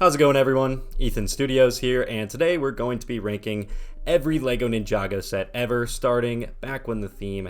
How's it going, everyone? Ethan Studios here, and today we're going to be ranking every LEGO Ninjago set ever, starting back when the theme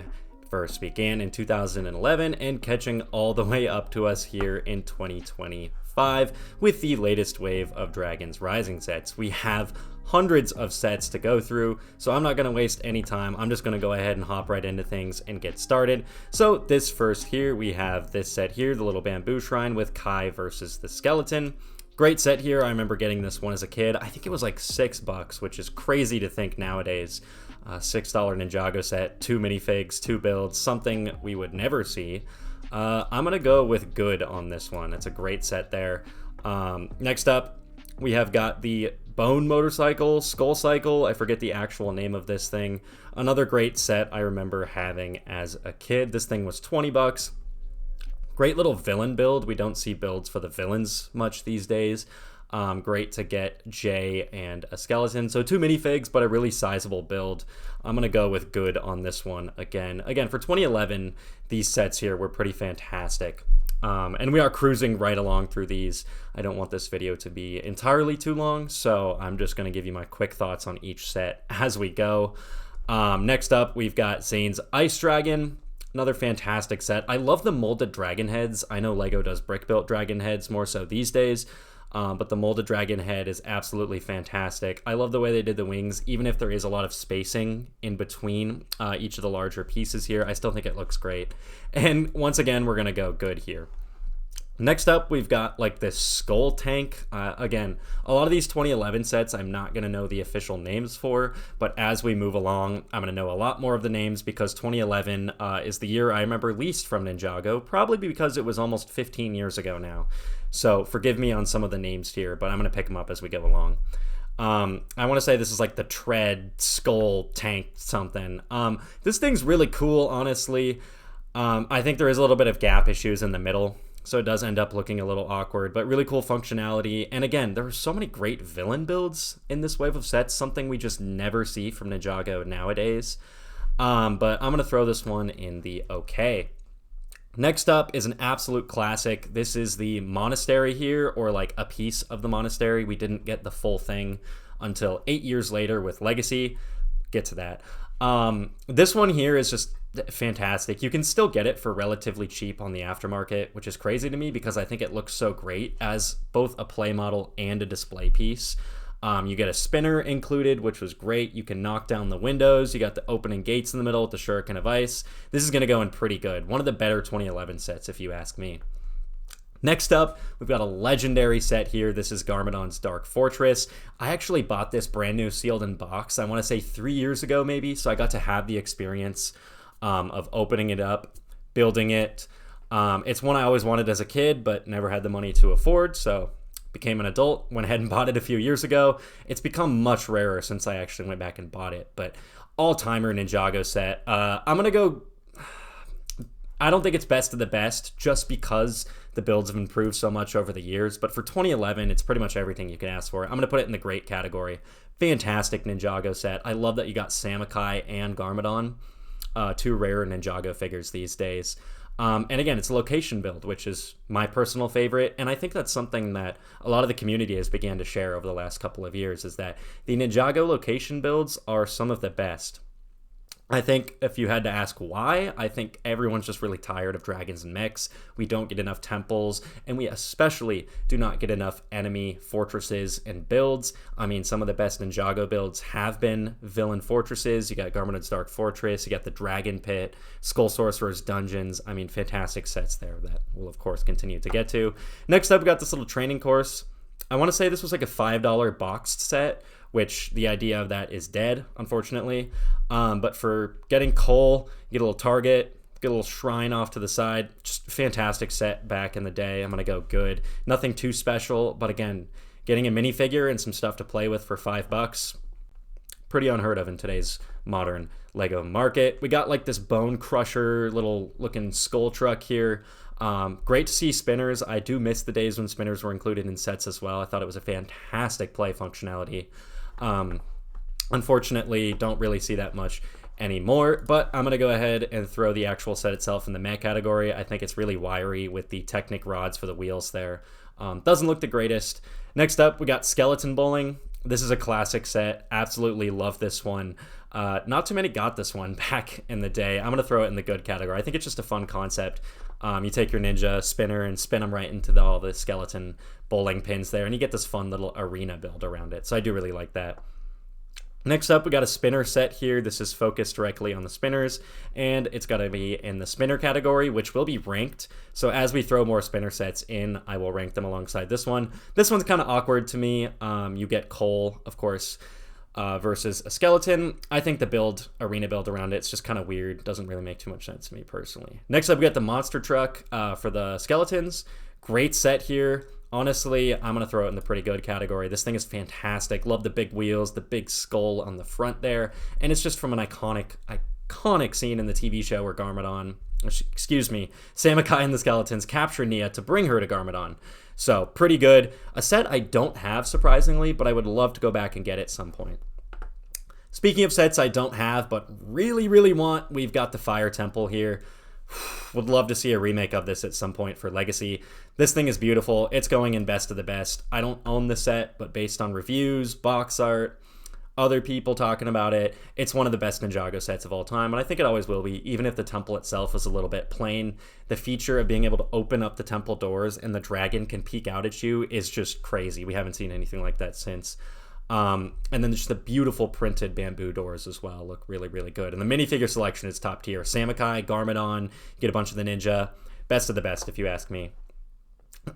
first began in 2011 and catching all the way up to us here in 2025 with the latest wave of Dragons Rising sets. We have hundreds of sets to go through, so I'm not going to waste any time. I'm just going to go ahead and hop right into things and get started. So this first here, we have this set here, the little bamboo shrine with Kai versus the skeleton. Great set here. I remember getting this one as a kid. I think it was like $6, which is crazy to think nowadays. $6 Ninjago set, 2 minifigs, 2 builds, something we would never see. I'm going to go with good on this one. It's a great set there. Next up, we have got the Bone Motorcycle, Skull Cycle. I forget the actual name of this thing. Another great set I remember having as a kid. This thing was $20. Great little villain build. We don't see builds for the villains much these days. Great to get Jay and a skeleton. So 2 minifigs, but a really sizable build. I'm going to go with good on this one again. Again, for 2011, these sets here were pretty fantastic. And we are cruising right along through these. I don't want this video to be entirely too long, so I'm just going to give you my quick thoughts on each set as we go. Next up, we've got Zane's Ice Dragon. Another fantastic set. I love the molded dragon heads. I know LEGO does brick-built dragon heads more so these days, but the molded dragon head is absolutely fantastic. I love the way they did the wings, even if there is a lot of spacing in between each of the larger pieces here. I still think it looks great. And once again, we're going to go good here. Next up, we've got like this skull tank. Again, a lot of these 2011 sets I'm not going to know the official names for, but as we move along, I'm going to know a lot more of the names because 2011 is the year I remember least from Ninjago, probably because it was almost 15 years ago now. So forgive me on some of the names here, but I'm going to pick them up as we go along. I want to say this is like the Tread Skull Tank something. This thing's really cool, honestly. I think there is a little bit of gap issues in the middle, so it does end up looking a little awkward, but really cool functionality. And again, there are so many great villain builds in this wave of sets, something we just never see from Ninjago nowadays. But I'm going to throw this one in the okay. Next up is an absolute classic. This is the monastery here, or like a piece of the monastery. We didn't get the full thing until 8 years later with Legacy. Get to that. This one here is just fantastic. You can still get it for relatively cheap on the aftermarket, which is crazy to me because I think it looks so great as both a play model and a display piece. You get a spinner included, which was great. You can knock down the windows. You got the opening gates in the middle with the Shuriken of Ice. This is going to go in pretty good. One of the better 2011 sets, if you ask me. Next up, we've got a legendary set here. This is Garmadon's Dark Fortress. I actually bought this brand new sealed in box, I want to say 3 years ago maybe, so I got to have the experience of opening it up, building it. It's one I always wanted as a kid, but never had the money to afford, so became an adult, went ahead and bought it a few years ago. It's become much rarer since I actually went back and bought it, but all-timer Ninjago set. I'm going to go... I don't think it's best of the best just because the builds have improved so much over the years, but for 2011, it's pretty much everything you can ask for. I'm going to put it in the great category. Fantastic Ninjago set. I love that you got Samakai and Garmadon, 2 rare Ninjago figures these days. And again, it's a location build, which is my personal favorite, and I think that's something that a lot of the community has began to share over the last couple of years, is that the Ninjago location builds are some of the best. I think if you had to ask why, I think everyone's just really tired of dragons and mechs. We don't get enough temples, and we especially do not get enough enemy fortresses and builds. I mean, some of the best Ninjago builds have been villain fortresses. You got Garmadon's Dark Fortress, you got the Dragon Pit, Skull Sorcerer's Dungeons. I mean, fantastic sets there that we'll, of course, continue to get to. Next up, we got this little training course. I want to say this was like a $5 boxed set, which the idea of that is dead, unfortunately. But for getting coal, you get a little target, get a little shrine off to the side. Just fantastic set back in the day. I'm going to go good. Nothing too special, but again, getting a minifigure and some stuff to play with for $5, pretty unheard of in today's modern LEGO market. We got like this bone crusher little looking skull truck here. Great to see spinners. I do miss the days when spinners were included in sets as well. I thought it was a fantastic play functionality. Unfortunately, don't really see that much anymore, but I'm going to go ahead and throw the actual set itself in the mech category. I think it's really wiry with the Technic rods for the wheels there. Doesn't look the greatest. Next up, we got Skeleton Bowling. This is a classic set. Absolutely love this one. Not too many got this one back in the day. I'm going to throw it in the good category. I think it's just a fun concept. You take your ninja spinner and spin them right into all the skeleton bowling pins there, and you get this fun little arena build around it. So I do really like that. Next up, we got a spinner set here. This is focused directly on the spinners, and it's got to be in the spinner category, which will be ranked. So as we throw more spinner sets in, I will rank them alongside this one. This one's kind of awkward to me. You get coal, of course, versus a skeleton. I think the arena build around it's just kind of weird. Doesn't really make too much sense to me personally. Next up, we got the monster truck for the skeletons. Great set here. Honestly, I'm going to throw it in the pretty good category. This thing is fantastic. Love the big wheels, the big skull on the front there. And it's just from an iconic scene in the TV show where Samukai and the skeletons capture Nia to bring her to Garmadon. So, pretty good. A set I don't have, surprisingly, but I would love to go back and get it at some point. Speaking of sets I don't have, but really, really want, we've got the Fire Temple here. Would love to see a remake of this at some point for Legacy. This thing is beautiful. It's going in best of the best. I don't own the set, but based on reviews, box art, other people talking about it, it's one of the best Ninjago sets of all time, and I think it always will be, even if the temple itself is a little bit plain. The feature of being able to open up the temple doors and the dragon can peek out at you is just crazy. We haven't seen anything like that since. And then just the beautiful printed bamboo doors as well look really, really good. And the minifigure selection is top tier. Samukai, Garmadon, get a bunch of the ninja. Best of the best, if you ask me.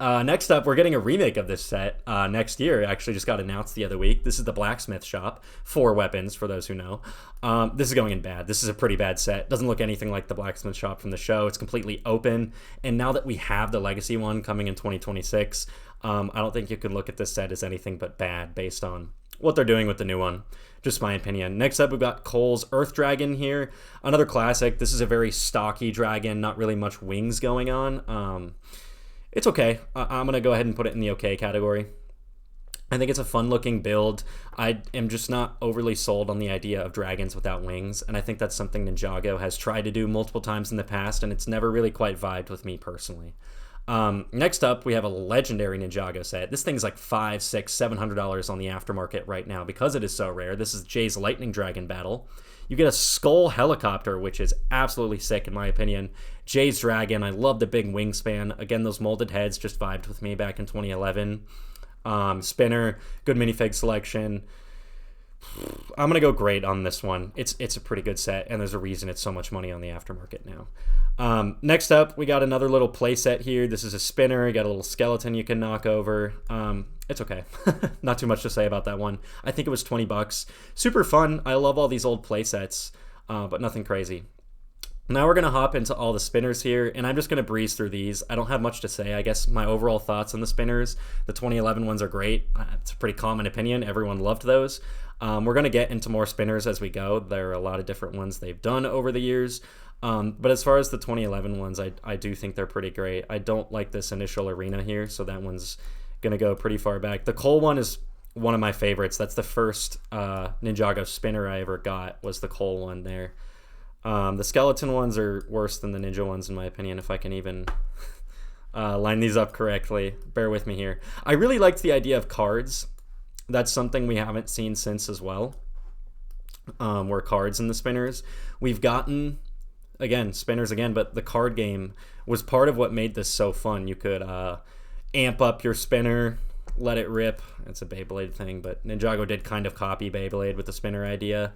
Next up, we're getting a remake of this set next year. It actually just got announced the other week. This is the Blacksmith Shop. 4 weapons, for those who know. This is going in bad. This is a pretty bad set. Doesn't look anything like the Blacksmith Shop from the show. It's completely open. And now that we have the Legacy one coming in 2026, I don't think you could look at this set as anything but bad based on what they're doing with the new one. Just my opinion. Next up, we've got Cole's Earth Dragon here. Another classic. This is a very stocky dragon, not really much wings going on. It's okay. I'm going to go ahead and put it in the okay category. I think it's a fun-looking build. I am just not overly sold on the idea of dragons without wings, and I think that's something Ninjago has tried to do multiple times in the past, and it's never really quite vibed with me personally. Next up, we have a legendary Ninjago set. This thing's like $500, $600, $700 on the aftermarket right now because it is so rare. This is Jay's Lightning Dragon Battle. You get a skull helicopter, which is absolutely sick in my opinion. Jay's Dragon, I love the big wingspan. Again, those molded heads just vibed with me back in 2011. Spinner, good minifig selection. I'm going to go great on this one. It's a pretty good set, and there's a reason it's so much money on the aftermarket now. Next up, we got another little play set here. This is a spinner. You got a little skeleton you can knock over. It's okay. Not too much to say about that one. I think it was $20. Super fun. I love all these old play sets, but nothing crazy. Now we're going to hop into all the spinners here, and I'm just going to breeze through these. I don't have much to say. I guess my overall thoughts on the spinners, the 2011 ones are great. It's a pretty common opinion. Everyone loved those. We're going to get into more spinners as we go. There are a lot of different ones they've done over the years. But as far as the 2011 ones, I do think they're pretty great. I don't like this initial arena here, so that one's going to go pretty far back. The Cole one is one of my favorites. That's the first Ninjago spinner I ever got, was the Cole one there. The skeleton ones are worse than the ninja ones, in my opinion, if I can even line these up correctly. Bear with me here. I really liked the idea of cards. That's something we haven't seen since as well, were cards in the spinners. We've gotten, again, spinners again, but the card game was part of what made this so fun. You could amp up your spinner, let it rip. It's a Beyblade thing, but Ninjago did kind of copy Beyblade with the spinner idea.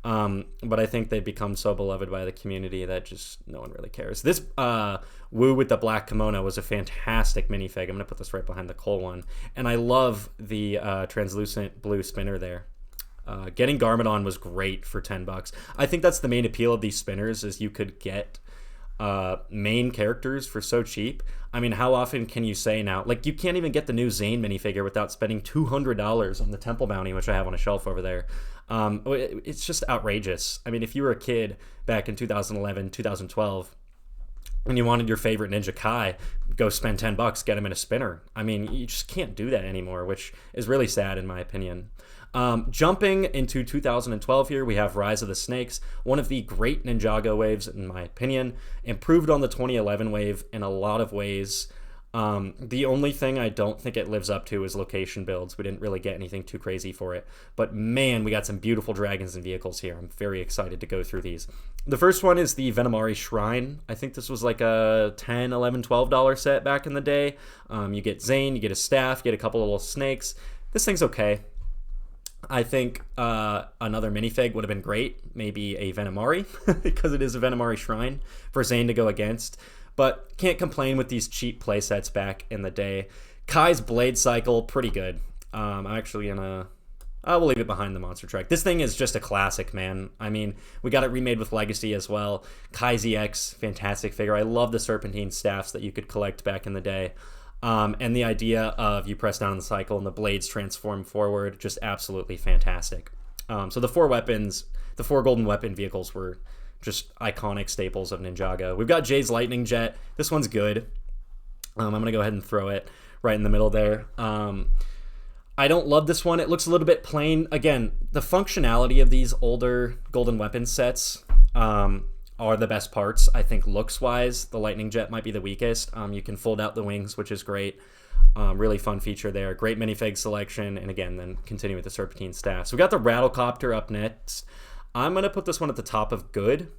But I think they've become so beloved by the community that just no one really cares. This Wu with the black kimono was a fantastic minifig. I'm going to put this right behind the Cole one. And I love the translucent blue spinner there. Getting Garmadon was great for $10. I think that's the main appeal of these spinners, is you could get main characters for so cheap. I mean, how often can you say now, like, you can't even get the new Zane minifigure without spending $200 on the Temple Bounty, which I have on a shelf over there. It's just outrageous. I mean, if you were a kid back in 2011, 2012, and you wanted your favorite Ninja Kai, go spend $10, get him in a spinner. I mean, you just can't do that anymore, which is really sad in my opinion. Jumping into 2012 here, we have Rise of the Snakes, one of the great Ninjago waves in my opinion, improved on the 2011 wave in a lot of ways. The only thing I don't think it lives up to is location builds. We didn't really get anything too crazy for it. But man, we got some beautiful dragons and vehicles here. I'm very excited to go through these. The first one is the Venomari Shrine. I think this was like a $10, $11, $12 set back in the day. You get Zane, you get a staff, you get a couple little snakes. This thing's okay. I think another minifig would have been great. Maybe a Venomari, because it is a Venomari Shrine for Zane to go against. But can't complain with these cheap playsets back in the day. Kai's Blade Cycle, pretty good. I'm actually gonna... I will leave it behind the monster truck. This thing is just a classic, man. I mean, we got it remade with Legacy as well. Kai ZX, fantastic figure. I love the serpentine staffs that you could collect back in the day. And the idea of you press down on the cycle and the blades transform forward, just absolutely fantastic. So the four golden weapon vehicles were just iconic staples of Ninjago. We've got Jay's Lightning Jet. This one's good. I'm going to go ahead and throw it right in the middle there. I don't love this one. It looks a little bit plain. Again, the functionality of these older golden weapon sets are the best parts. I think looks-wise, the Lightning Jet might be the weakest. You can fold out the wings, which is great. Really fun feature there. Great minifig selection. And again, then continue with the Serpentine staff. So we got the Rattlecopter up next. I'm going to put this one at the top of good.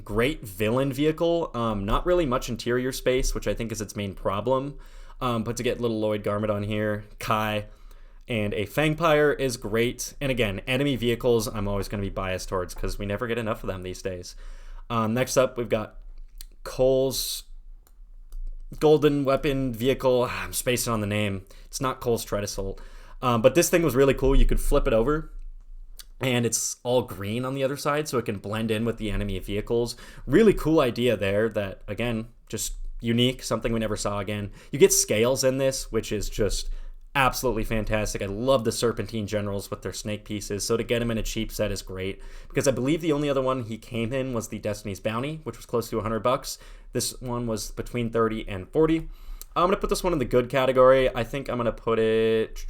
Great villain vehicle. Not really much interior space, which I think is its main problem. But to get little Lloyd Garmadon here, Kai, and a Fangpire is great. And again, enemy vehicles I'm always going to be biased towards because we never get enough of them these days. Next up, we've got Cole's golden weapon vehicle. I'm spacing on the name. It's not Cole's Tread Assault. But this thing was really cool. You could flip it over, and it's all green on the other side, so it can blend in with the enemy vehicles. Really cool idea there that, again, just unique, something we never saw again. You get scales in this, which is just absolutely fantastic. I love the Serpentine Generals with their snake pieces, so to get him in a cheap set is great, because I believe the only other one he came in was the Destiny's Bounty, which was close to $100. This one was between 30 and 40. I'm going to put this one in the good category. I think I'm going to put it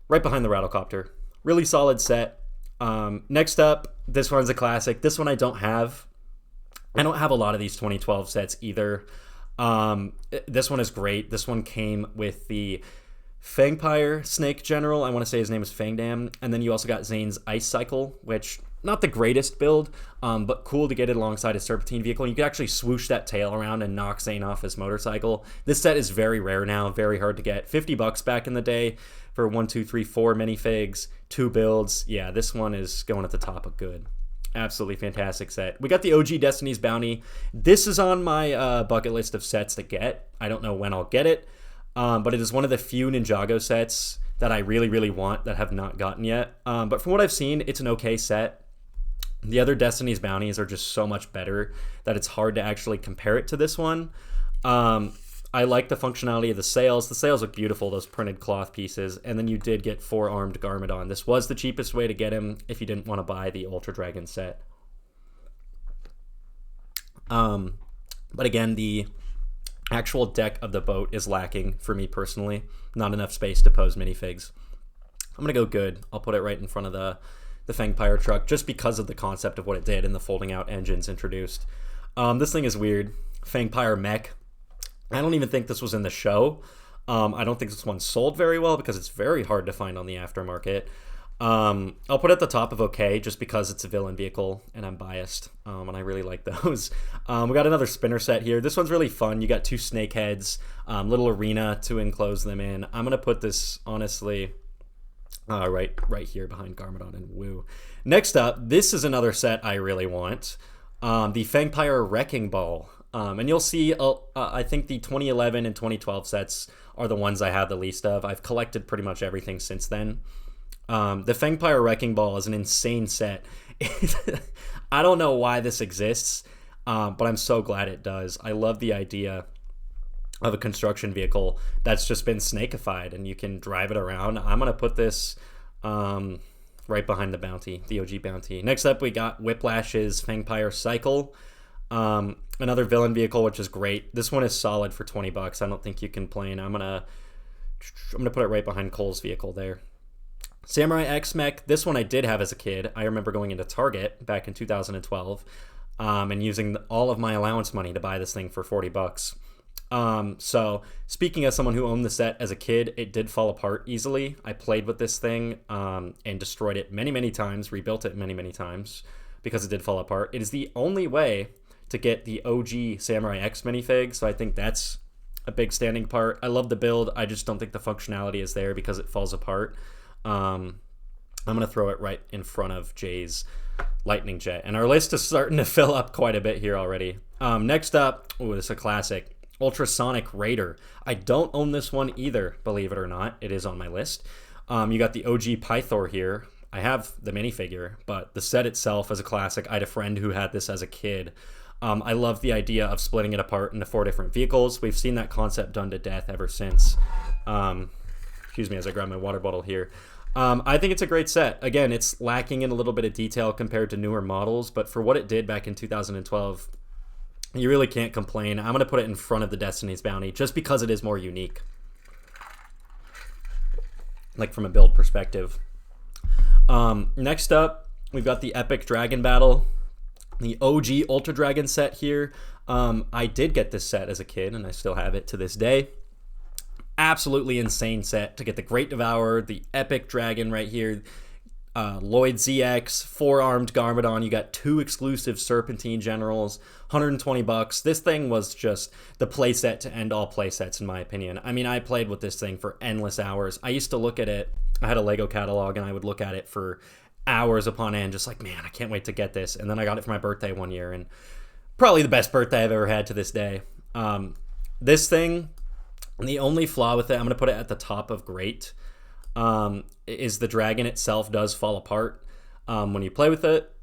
right behind the Rattlecopter. Really solid set. Next up, this one's a classic. This one I don't have. I don't have a lot of these 2012 sets either. This one is great. This one came with the Fangpire Snake General. I want to say his name is Fangdam. And then you also got Zane's Ice Cycle, which not the greatest build, but cool to get it alongside a Serpentine vehicle. And you could actually swoosh that tail around and knock Zane off his motorcycle. This set is very rare now, very hard to get. $50 back in the day for 1, 2, 3, 4 minifigs, 2 builds. Yeah, this one is going at the top of good. Absolutely fantastic set. We got the OG Destiny's Bounty. This is on my bucket list of sets to get. I don't know when I'll get it, but it is one of the few Ninjago sets that I really, really want that have not gotten yet. But from what I've seen, it's an okay set. The other Destiny's Bounties are just so much better that it's hard to actually compare it to this one. I like the functionality of the sails. The sails look beautiful, those printed cloth pieces. And then you did get 4-armed Garmadon. This was the cheapest way to get him if you didn't want to buy the Ultra Dragon set. But again, the actual deck of the boat is lacking for me personally. Not enough space to pose minifigs. I'm going to go good. I'll put it right in front of the Fangpire truck just because of the concept of what it did and the folding out engines introduced. This thing is weird. Fangpire mech. I don't even think this was in the show. I don't think this one sold very well because it's very hard to find on the aftermarket. I'll put it at the top of okay just because it's a villain vehicle and I'm biased, and I really like those. We got another spinner set here. This one's really fun. You got 2 snake heads, little arena to enclose them in. I'm going to put this, honestly, right here behind Garmadon and Woo. Next up, this is another set I really want. The Fangpire Wrecking Ball. And you'll see, I think the 2011 and 2012 sets are the ones I have the least of. I've collected pretty much everything since then. The Fangpire Wrecking Ball is an insane set. I don't know why this exists, but I'm so glad it does. I love the idea of a construction vehicle that's just been snakeified and you can drive it around. I'm going to put this right behind the Bounty, the OG Bounty. Next up, we got Whiplash's Fangpire Cycle. Another villain vehicle, which is great. This one is solid for $20. I don't think you can complain. I'm gonna put it right behind Cole's vehicle there. Samurai X Mech. This one I did have as a kid. I remember going into Target back in 2012 and using all of my allowance money to buy this thing for $40. So speaking as someone who owned the set as a kid, it did fall apart easily. I played with this thing and destroyed it many, many times, rebuilt it many, many times because it did fall apart. It is the only way to get the OG Samurai X minifig, so I think that's a big standing part. I love the build. I just don't think the functionality is there because it falls apart. I'm going to throw it right in front of Jay's Lightning Jet. And our list is starting to fill up quite a bit here already. Next up, this is a classic. Ultrasonic Raider. I don't own this one either, believe it or not. It is on my list. You got the OG Pythor here. I have the minifigure, but the set itself is a classic. I had a friend who had this as a kid. I love the idea of splitting it apart into 4 different vehicles. We've seen that concept done to death ever since. Excuse me as I grab my water bottle here. I think it's a great set. Again, it's lacking in a little bit of detail compared to newer models, but for what it did back in 2012, you really can't complain. I'm going to put it in front of the Destiny's Bounty just because it is more unique. Like from a build perspective. Next up, we've got the Epic Dragon Battle. The OG Ultra Dragon set here. I did get this set as a kid, and I still have it to this day. Absolutely insane set to get the Great Devourer, the Epic Dragon right here, Lloyd ZX, 4-armed Garmadon. You got 2 exclusive Serpentine Generals, $120. This thing was just the playset to end all playsets, in my opinion. I mean, I played with this thing for endless hours. I used to look at it. I had a Lego catalog, and I would look at it for hours upon end, just like, man, I can't wait to get this. And then I got it for my birthday one year, and probably the best birthday I've ever had to this day. This thing, the only flaw with it, I'm going to put it at the top of great, is the dragon itself does fall apart when you play with it.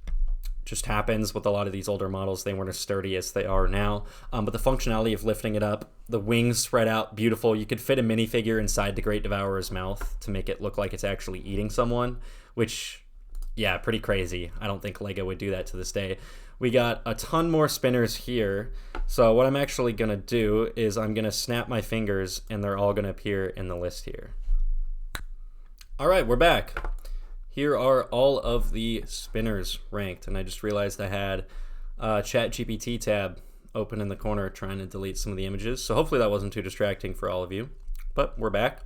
Just happens with a lot of these older models. They weren't as sturdy as they are now. But the functionality of lifting it up, the wings spread out, beautiful. You could fit a minifigure inside the Great Devourer's mouth to make it look like it's actually eating someone, which, yeah, pretty crazy. I don't think Lego would do that to this day. We got a ton more spinners here. So what I'm actually going to do is I'm going to snap my fingers and they're all going to appear in the list here. All right, we're back. Here are all of the spinners ranked. And I just realized I had a ChatGPT tab open in the corner trying to delete some of the images. So hopefully that wasn't too distracting for all of you. But we're back.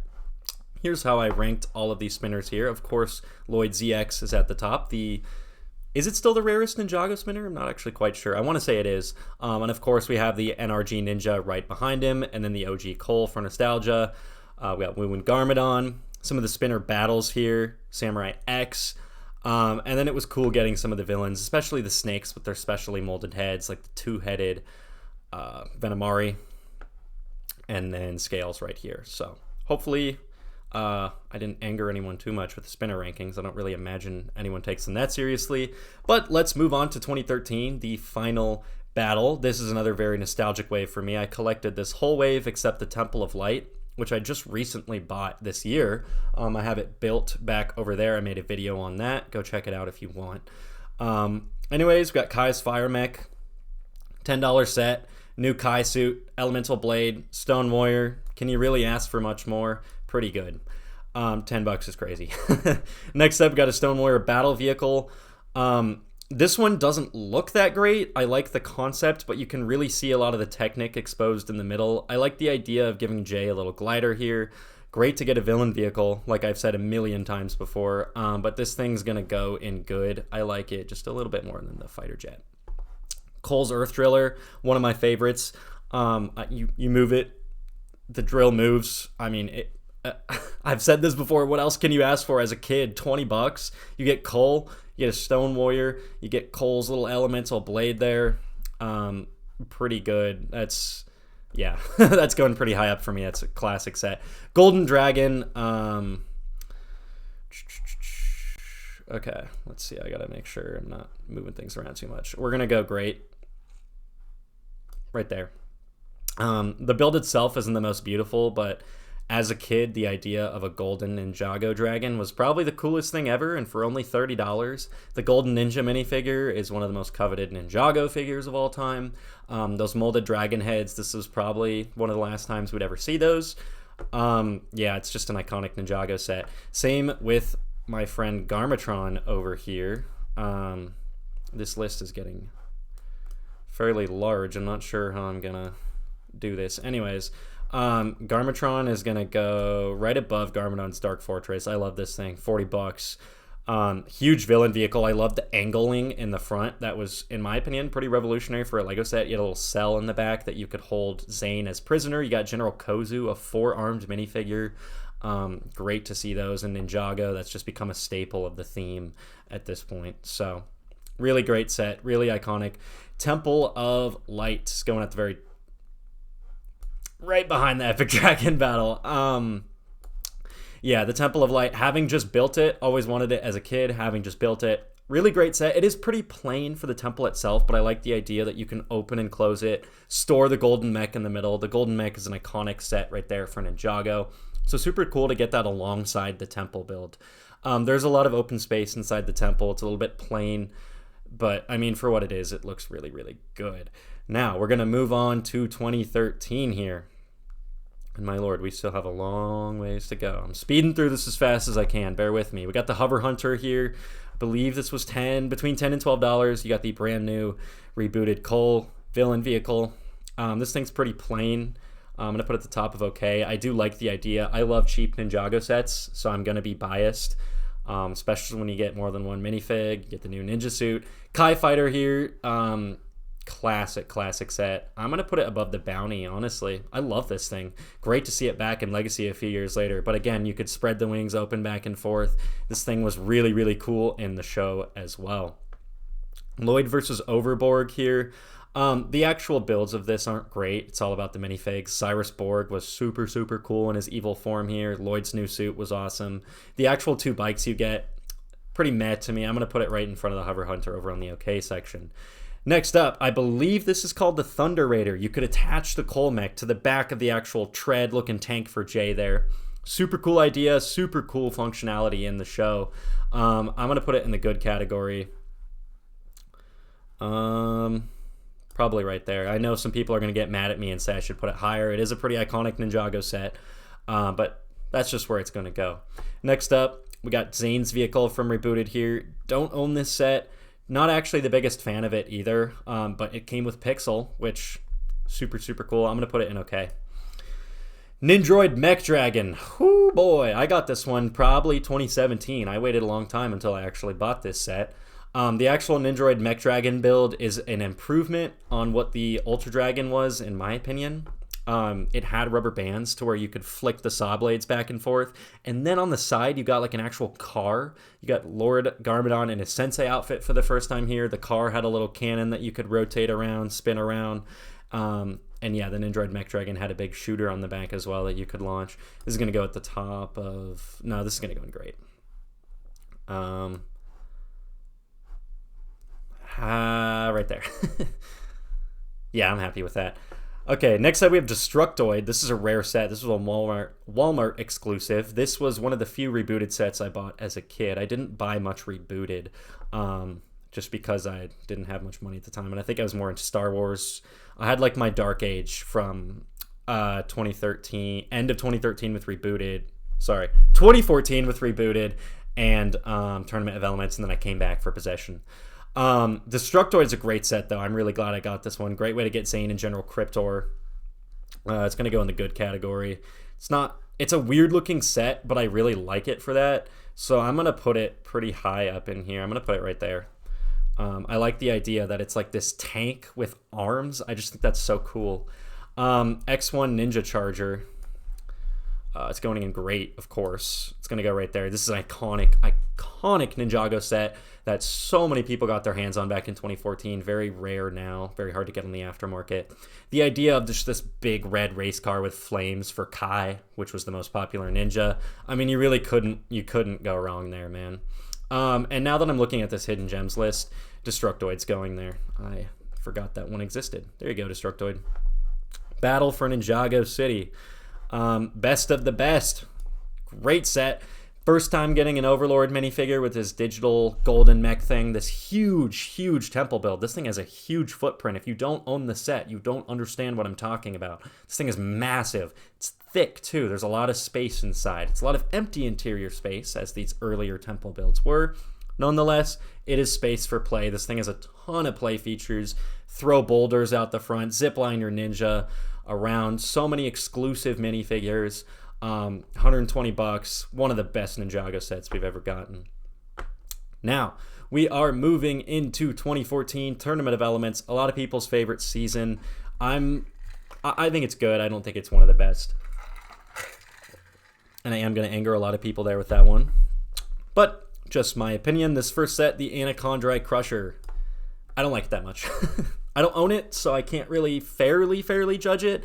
Here's how I ranked all of these spinners here. Of course, Lloyd ZX is at the top. Is it still the rarest Ninjago spinner? I'm not actually quite sure. I want to say it is. And of course, we have the NRG Ninja right behind him, and then the OG Cole for nostalgia. We got Wu and Garmadon. Some of the spinner battles here, Samurai X. And then it was cool getting some of the villains, especially the snakes with their specially molded heads, like the 2-headed Venomari, and then Scales right here. So hopefully I didn't anger anyone too much with the spinner rankings. I don't really imagine anyone takes them that seriously. But let's move on to 2013, the final battle. This is another very nostalgic wave for me. I collected this whole wave except the Temple of Light, which I just recently bought this year. I have it built back over there. I made a video on that. Go check it out if you want. Anyways, we got Kai's Fire Mech, $10 set, new Kai suit, Elemental Blade, Stone Warrior. Can you really ask for much more? Pretty good. $10 is crazy. Next up, we got a Stone Warrior battle vehicle. This one doesn't look that great. I like the concept, but you can really see a lot of the Technic exposed in the middle. I like the idea of giving Jay a little glider here. Great to get a villain vehicle, like I've said a million times before, but this thing's going to go in good. I like it just a little bit more than the fighter jet. Cole's Earth Driller, one of my favorites. You move it, the drill moves. I mean, I've said this before. What else can you ask for as a kid? $20. You get Cole, you get a Stone Warrior, you get Cole's little elemental blade there. Pretty good. That's, yeah, that's going pretty high up for me. That's a classic set. Golden Dragon. Okay, let's see. I gotta make sure I'm not moving things around too much. We're gonna go great. Right there. The build itself isn't the most beautiful, but as a kid, the idea of a golden Ninjago dragon was probably the coolest thing ever, and for only $30, the Golden Ninja minifigure is one of the most coveted Ninjago figures of all time. Those molded dragon heads, this was probably one of the last times we'd ever see those. Yeah, it's just an iconic Ninjago set. Same with my friend Garmatron over here. This list is getting fairly large. I'm not sure how I'm gonna do this. Anyways, Garmatron is gonna go right above Garmadon's Dark Fortress. I love this thing. $40. Huge villain vehicle. I love the angling in the front. That was, in my opinion, pretty revolutionary for a Lego set. You had a little cell in the back that you could hold Zane as prisoner. You got General Kozu, a 4-armed minifigure. Great to see those in Ninjago. That's just become a staple of the theme at this point. So really great set, really iconic. Temple of Light going at the very right behind the Epic Dragon battle. Yeah, the Temple of Light, having just built it, always wanted it as a kid, having just built it. Really great set. It is pretty plain for the temple itself, but I like the idea that you can open and close it, store the golden mech in the middle. The golden mech is an iconic set right there for Ninjago. So super cool to get that alongside the temple build. There's a lot of open space inside the temple. It's a little bit plain, but I mean, for what it is, it looks really, really good. Now, we're going to move on to 2013 here. And my lord, we still have a long ways to go. I'm speeding through this as fast as I can. Bear with me. We got the Hover Hunter here. I believe this was between $10 and $12. You got the brand new rebooted Cole villain vehicle. This thing's pretty plain. I'm going to put it at the top of okay. I do like the idea. I love cheap Ninjago sets, so I'm going to be biased, especially when you get more than one minifig. You get the new ninja suit. Kai Fighter here. Classic set. I'm gonna put it above the Bounty, honestly. I love this thing. Great to see it back in Legacy a few years later, but again, you could spread the wings open back and forth. This thing was really, really cool in the show as well. Lloyd versus Overborg here. The actual builds of this aren't great. It's all about the minifigs. Cyrus Borg was super, super cool in his evil form here. Lloyd's new suit was awesome. The actual 2 bikes you get, pretty meh to me. I'm gonna put it right in front of the Hover Hunter over on the okay section. Next up, I believe this is called the Thunder Raider. You could attach the Cole mech to the back of the actual tread-looking tank for Jay there. Super cool idea, super cool functionality in the show. I'm going to put it in the good category. Probably right there. I know some people are going to get mad at me and say I should put it higher. It is a pretty iconic Ninjago set, but that's just where it's going to go. Next up, we got Zane's vehicle from Rebooted here. Don't own this set. Not actually the biggest fan of it either, but it came with Pixel, which super, super cool. I'm going to put it in okay. Nindroid Mech Dragon. Whoo boy, I got this one probably 2017. I waited a long time until I actually bought this set. The actual Nindroid Mech Dragon build is an improvement on what the Ultra Dragon was, in my opinion. It had rubber bands to where you could flick the saw blades back and forth. And then on the side, you got like an actual car. You got Lord Garmadon in his sensei outfit for the first time here. The car had a little cannon that you could rotate around, spin around. And yeah, the Nindroid Mech Dragon had a big shooter on the back as well that you could launch. This is going to go at the top of... No, this is going to go in great. Right there. Yeah, I'm happy with that. Okay, next up we have Destructoid. This is a rare set. This was a Walmart exclusive. This was one of the few rebooted sets I bought as a kid. I didn't buy much rebooted just because I didn't have much money at the time. And I think I was more into Star Wars. I had like my Dark Age from 2013, end of 2013 with Rebooted. Sorry, 2014 with Rebooted and Tournament of Elements, and then I came back for Possession. Destructoid is a great set, though. I'm really glad I got this one. Great way to get Zane and General Cryptor. It's going to go in the good category. It's a weird-looking set, but I really like it for that. So I'm going to put it pretty high up in here. I'm going to put it right there. I like the idea that it's like this tank with arms. I just think that's so cool. X1 Ninja Charger. It's going in great, of course. It's going to go right there. This is an iconic Ninjago set that so many people got their hands on back in 2014. Very rare now. Very hard to get on the aftermarket. The idea of just this big red race car with flames for Kai, which was the most popular ninja. I mean, you really couldn't go wrong there, man. And now that I'm looking at this Hidden Gems list, Destructoid's going there. I forgot that one existed. There you go, Destructoid. Battle for Ninjago City. Best of the best. Great set. First time getting an Overlord minifigure with his digital golden mech thing. This huge temple build. This thing has a huge footprint. If you don't own the set, you don't understand what I'm talking about. This thing is massive. It's thick too. There's a lot of space inside. It's a lot of empty interior space, as these earlier temple builds were. Nonetheless, it is space for play. This thing has a ton of play features. Throw boulders out the front, zipline your ninja. around. So many exclusive minifigures. 120 bucks. One of the best Ninjago sets we've ever gotten. Now, we are moving into 2014 Tournament of Elements, a lot of people's favorite season. I think it's good. I don't think it's one of the best. And I am going to anger a lot of people there with that one. But just my opinion. This first set, the Anaconda Crusher, I don't like it that much. I don't own it, so I can't really fairly judge it.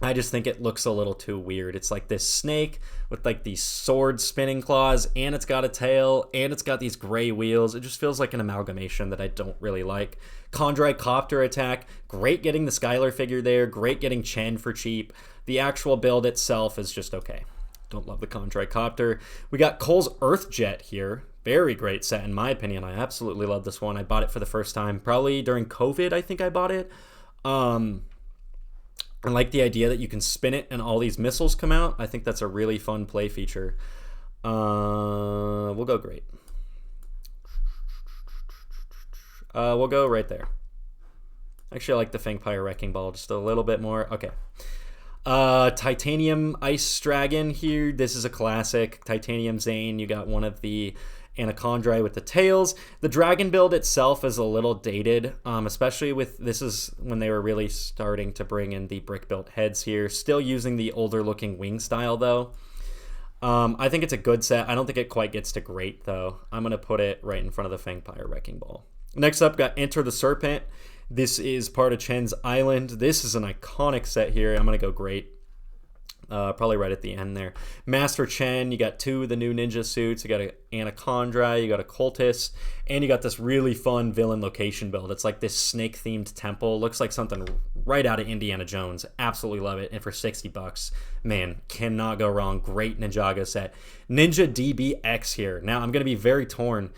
I just think it looks a little too weird. It's like this snake with like these sword spinning claws, and it's got a tail, and it's got these gray wheels. It just feels like an amalgamation that I don't really like. Chondri Copter attack, great getting the Skylar figure there, great getting Chen for cheap. The actual build itself is just okay. Don't love the Chondri Copter. We got Cole's Earth Jet here. Very great set in my opinion. I absolutely love this one. I bought it for the first time, probably during COVID, I think I bought it. I like the idea that you can spin it and all these missiles come out. I think that's a really fun play feature. We'll go great. We'll go right there. Actually, I like the Fangpire Wrecking Ball just a little bit more. Okay. Titanium Ice Dragon here. This is a classic. Titanium Zane. You got one of the Anaconda with the tails. The dragon build itself is a little dated, especially with, this is when they were really starting to bring in the brick built heads here. Still using the older looking wing style though. I think it's a good set. I don't think it quite gets to great though. I'm going to put it right in front of the Fangpire Wrecking Ball. Next up, got Enter the Serpent. This is part of Chen's Island. This is an iconic set here. I'm going to go great. Probably right at the end there. Master Chen, you got two of the new ninja suits. You got an Anaconda, you got a Cultist, and you got this really fun villain location build. It's like this snake-themed temple. Looks like something right out of Indiana Jones. Absolutely love it. And for 60 bucks, man, cannot go wrong. Great Ninjago set. Ninja DBX here. Now, I'm going to be very torn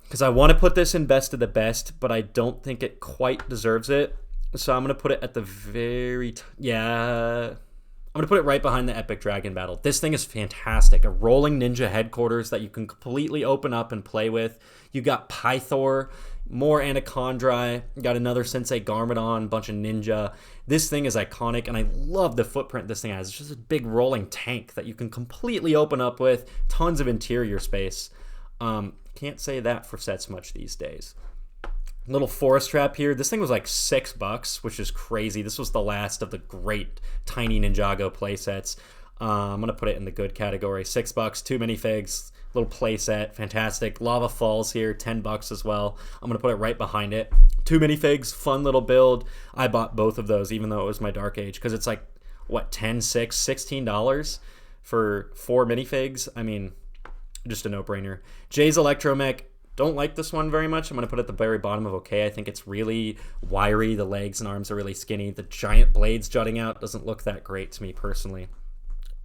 because I want to put this in best of the best, but I don't think it quite deserves it. So I'm going to put it at the very... I'm going to put it right behind the Epic Dragon Battle. This thing is fantastic. A rolling ninja headquarters that you can completely open up and play with. You got Pythor, more Anaconda, got another Sensei Garmadon, bunch of ninja. This thing is iconic, and I love the footprint this thing has. It's just a big rolling tank that you can completely open up with. Tons of interior space. Can't say that for sets much these days. Little forest trap here. This thing was like $6, which is crazy. This was the last of the great tiny Ninjago playsets. I'm going to put it in the good category. $6, 2 minifigs, little playset, fantastic. Lava Falls here, $10 as well. I'm going to put it right behind it. 2 minifigs, fun little build. I bought both of those, even though it was my Dark Age, because it's like, what, $10, $6, $16 for 4 minifigs? I mean, just a no-brainer. Jay's Electromech. Don't like this one very much. I'm going to put it at the very bottom of okay. I think it's really wiry. The legs and arms are really skinny. The giant blades jutting out doesn't look that great to me personally.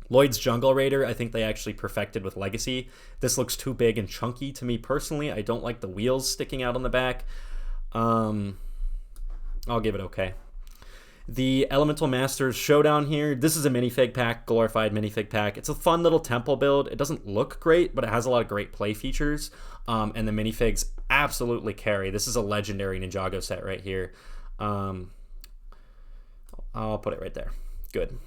Lloyd's Jungle Raider, I think they actually perfected with Legacy. This looks too big and chunky to me personally. I don't like the wheels sticking out on the back. I'll give it okay. The Elemental Masters Showdown here. This is a minifig pack, glorified minifig pack. It's a fun little temple build. It doesn't look great, but it has a lot of great play features. And the minifigs absolutely carry. This is a legendary Ninjago set right here. I'll put it right there. Good.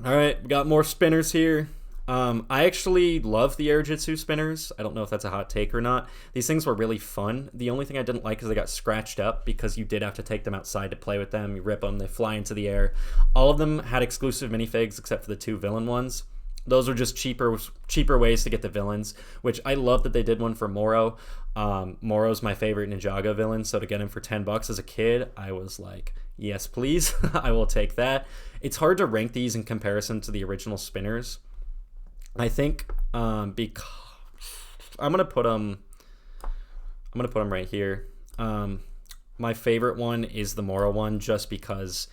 All right, we got more spinners here. I actually love the Air Jitsu spinners. I don't know if that's a hot take or not. These things were really fun. The only thing I didn't like is they got scratched up because you did have to take them outside to play with them. You rip them, they fly into the air. All of them had exclusive minifigs except for the 2 villain ones. Those were just cheaper ways to get the villains, which I love that they did one for Moro. Moro's my favorite Ninjago villain, so to get him for $10 as a kid, I was like, yes, please. I will take that. It's hard to rank these in comparison to the original spinners. I think because I'm gonna put them right here. My favorite one is the Moro one, just because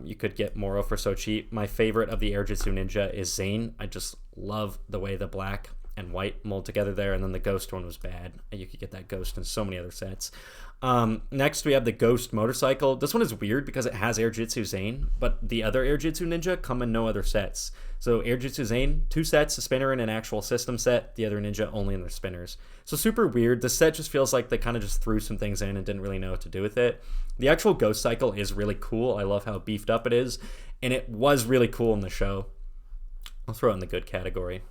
you could get Moro for so cheap. My favorite of the Air Jitsu Ninja is Zane. I just love the way the black and white mold together there, and then the ghost one was bad. You could get that ghost in so many other sets. Next, we have the Ghost motorcycle. This one is weird because it has Air Jitsu Zane, but the other Air Jitsu Ninja come in no other sets. So Air Jitsu Zane, 2 sets, a spinner and an actual system set. The other Ninja only in their spinners. So super weird. The set just feels like they kind of just threw some things in and didn't really know what to do with it. The actual Ghost cycle is really cool. I love how beefed up it is, and it was really cool in the show. I'll throw it in the good category.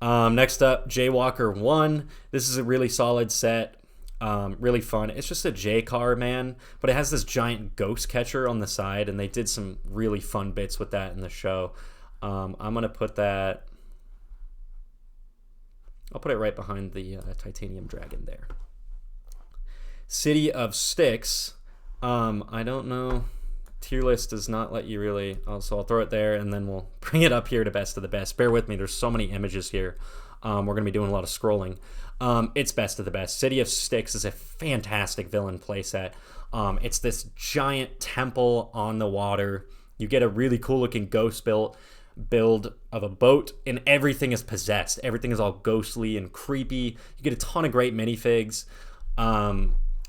Next up, Jaywalker 1. This is a really solid set. Really fun. It's just a J car, man, but it has this giant ghost catcher on the side, and they did some really fun bits with that in the show. I'm gonna put that. I'll put it right behind the titanium dragon there. City of Sticks. I don't know. Tier list does not let you really. So I'll throw it there, and then we'll bring it up here to best of the best. Bear with me. There's so many images here. We're gonna be doing a lot of scrolling. It's best of the best. City of Sticks is a fantastic villain playset. It's this giant temple on the water. You get a really cool looking ghost build of a boat, and everything is possessed. Everything is all ghostly and creepy. You get a ton of great minifigs.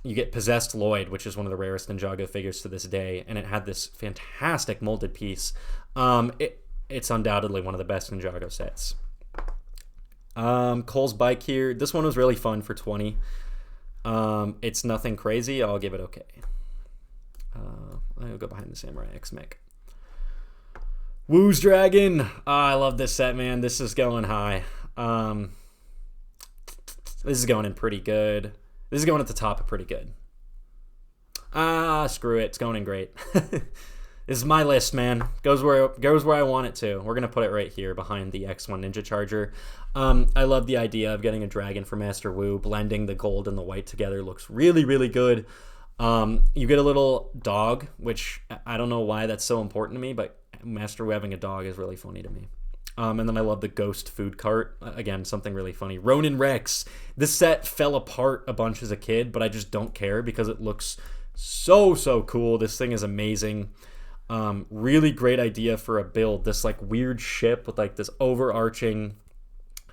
You get Possessed Lloyd, which is one of the rarest Ninjago figures to this day, and it had this fantastic molded piece. It's undoubtedly one of the best Ninjago sets. Cole's bike here. This one was really fun for 20. It's nothing crazy. I'll give it okay. I'll go behind the Samurai X mech. Woo's Dragon. I love this set, man. This is going high. This is going in pretty good. This is going at the top of pretty good. Screw it. It's going in great. This is my list, man. Goes where I want it to. We're going to put it right here behind the X1 Ninja Charger. I love the idea of getting a dragon for Master Wu. Blending the gold and the white together looks really, really good. You get a little dog, which I don't know why that's so important to me, but Master Wu having a dog is really funny to me. And then I love the ghost food cart. Again, something really funny. Ronin Rex. This set fell apart a bunch as a kid, but I just don't care because it looks so cool. This thing is amazing. Really great idea for a build. This like weird ship with like this overarching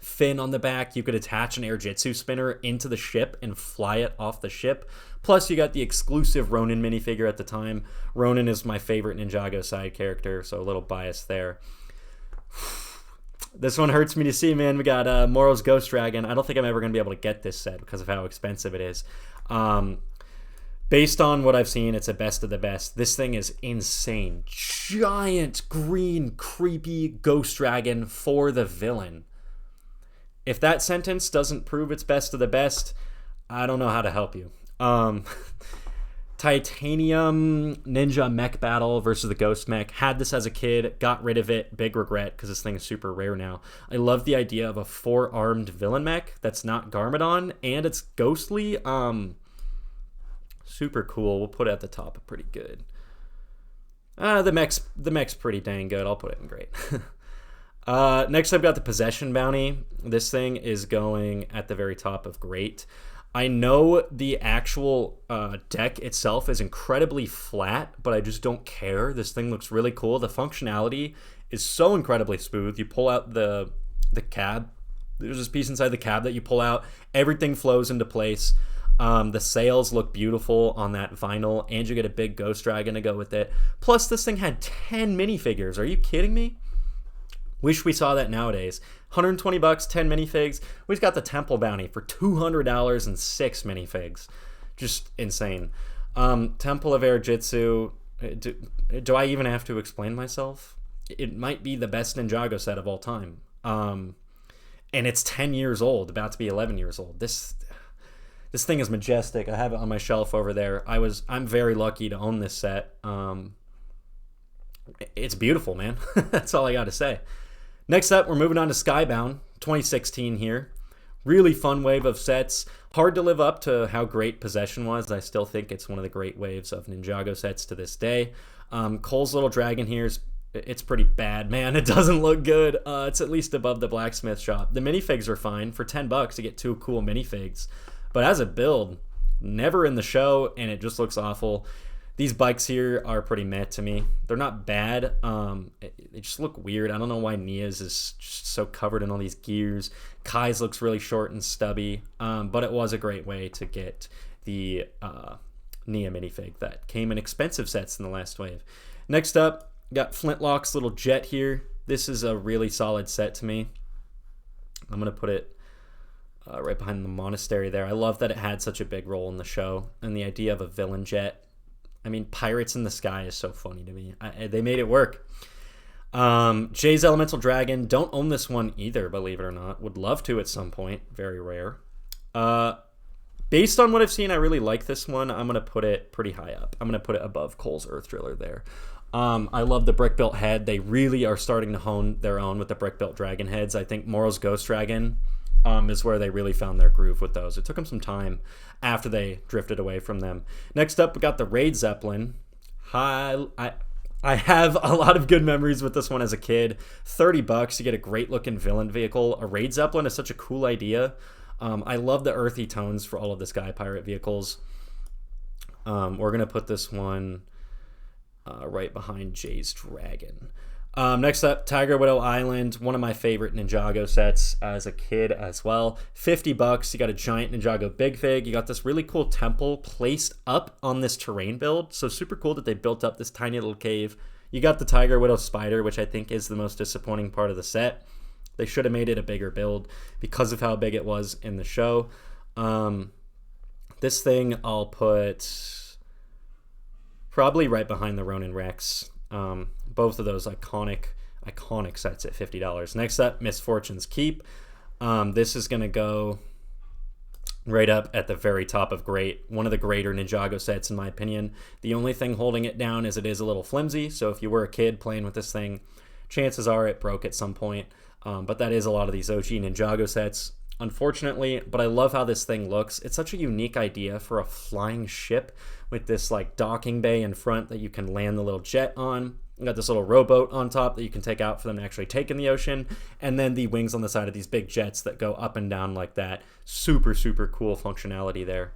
fin on the back. You could attach an Air Jitsu spinner into the ship and fly it off the ship. Plus, you got the exclusive Ronin minifigure at the time. Ronin is my favorite Ninjago side character, so a little bias there. This one hurts me to see, man. We got Moro's Ghost Dragon. I don't think I'm ever going to be able to get this set because of how expensive it is. Based on what I've seen, it's a best of the best. This thing is insane. Giant, green, creepy Ghost Dragon for the villain. If that sentence doesn't prove it's best of the best, I don't know how to help you. Titanium Ninja Mech Battle versus the Ghost Mech. Had this as a kid, got rid of it. Big regret because this thing is super rare now. I love the idea of a 4-armed villain mech that's not Garmadon and it's ghostly. Super cool. We'll put it at the top of pretty good. The mech's pretty dang good. I'll put it in great. Next I've got the Possession Bounty. This thing is going at the very top of great. I know the actual deck itself is incredibly flat, but I just don't care. This thing looks really cool. The functionality is so incredibly smooth. You pull out the cab. There's this piece inside the cab that you pull out. Everything flows into place. The sails look beautiful on that vinyl, and you get a big Ghost Dragon to go with it. Plus, this thing had 10 minifigures. Are you kidding me? Wish we saw that nowadays. 120 bucks, 10 minifigs. We've got the Temple Bounty for $200 and 6 minifigs. Just insane. Temple of Air Jitsu. Do I even have to explain myself? It might be the best Ninjago set of all time. And it's 10 years old, about to be 11 years old. This thing is majestic. I have it on my shelf over there. I'm very lucky to own this set. It's beautiful, man. That's all I got to say. Next up, we're moving on to Skybound, 2016 here. Really fun wave of sets. Hard to live up to how great Possession was. I still think it's one of the great waves of Ninjago sets to this day. Cole's little dragon here it's pretty bad, man. It doesn't look good. It's at least above the blacksmith shop. The minifigs are fine. For 10 bucks to get 2 cool minifigs. But as a build, never in the show, and it just looks awful. These bikes here are pretty meh to me. They're not bad. They just look weird. I don't know why Nia's is just so covered in all these gears. Kai's looks really short and stubby, but it was a great way to get the Nia minifig that came in expensive sets in the last wave. Next up, got Flintlock's little jet here. This is a really solid set to me. I'm going to put it right behind the monastery there. I love that it had such a big role in the show, and the idea of a villain jet. I mean, Pirates in the Sky is so funny to me. They made it work. Jay's Elemental Dragon. Don't own this one either, believe it or not. Would love to at some point. Very rare. Based on what I've seen, I really like this one. I'm going to put it pretty high up. I'm going to put it above Cole's Earth Driller there. I love the brick-built head. They really are starting to hone their own with the brick-built dragon heads. I think Moro's Ghost Dragon is where they really found their groove with those. It took them some time after they drifted away from them. Next up, we got the Raid Zeppelin. I have a lot of good memories with this one as a kid. $30, you get a great-looking villain vehicle. A Raid Zeppelin is such a cool idea. I love the earthy tones for all of the Sky Pirate vehicles. We're going to put this one right behind Jay's Dragon. Next up, Tiger Widow Island, one of my favorite Ninjago sets as a kid as well. $50, you got a giant Ninjago Big Fig. You got this really cool temple placed up on this terrain build. So super cool that they built up this tiny little cave. You got the Tiger Widow Spider, which I think is the most disappointing part of the set. They should have made it a bigger build because of how big it was in the show. This thing I'll put probably right behind the Ronin Rex. Both of those iconic sets at $50. Next up, Misfortune's Keep. This is going to go right up at the very top of great. One of the greater Ninjago sets, in my opinion. The only thing holding it down is it is a little flimsy, so if you were a kid playing with this thing, chances are it broke at some point. But that is a lot of these OG Ninjago sets, unfortunately. But I love how this thing looks. It's such a unique idea for a flying ship with this like docking bay in front that you can land the little jet on. You got this little rowboat on top that you can take out for them to actually take in the ocean, and then the wings on the side of these big jets that go up and down like that. Super, super cool functionality there.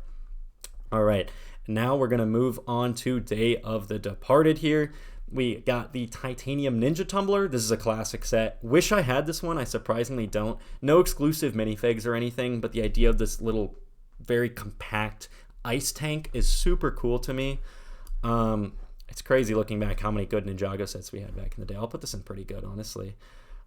All right, now we're going to move on to Day of the Departed here. We got the Titanium Ninja Tumbler. This is a classic set. Wish I had this one. I surprisingly don't. No exclusive minifigs or anything, but the idea of this little, very compact ice tank is super cool to me. It's crazy looking back how many good Ninjago sets we had back in the day. I'll put this in pretty good, honestly.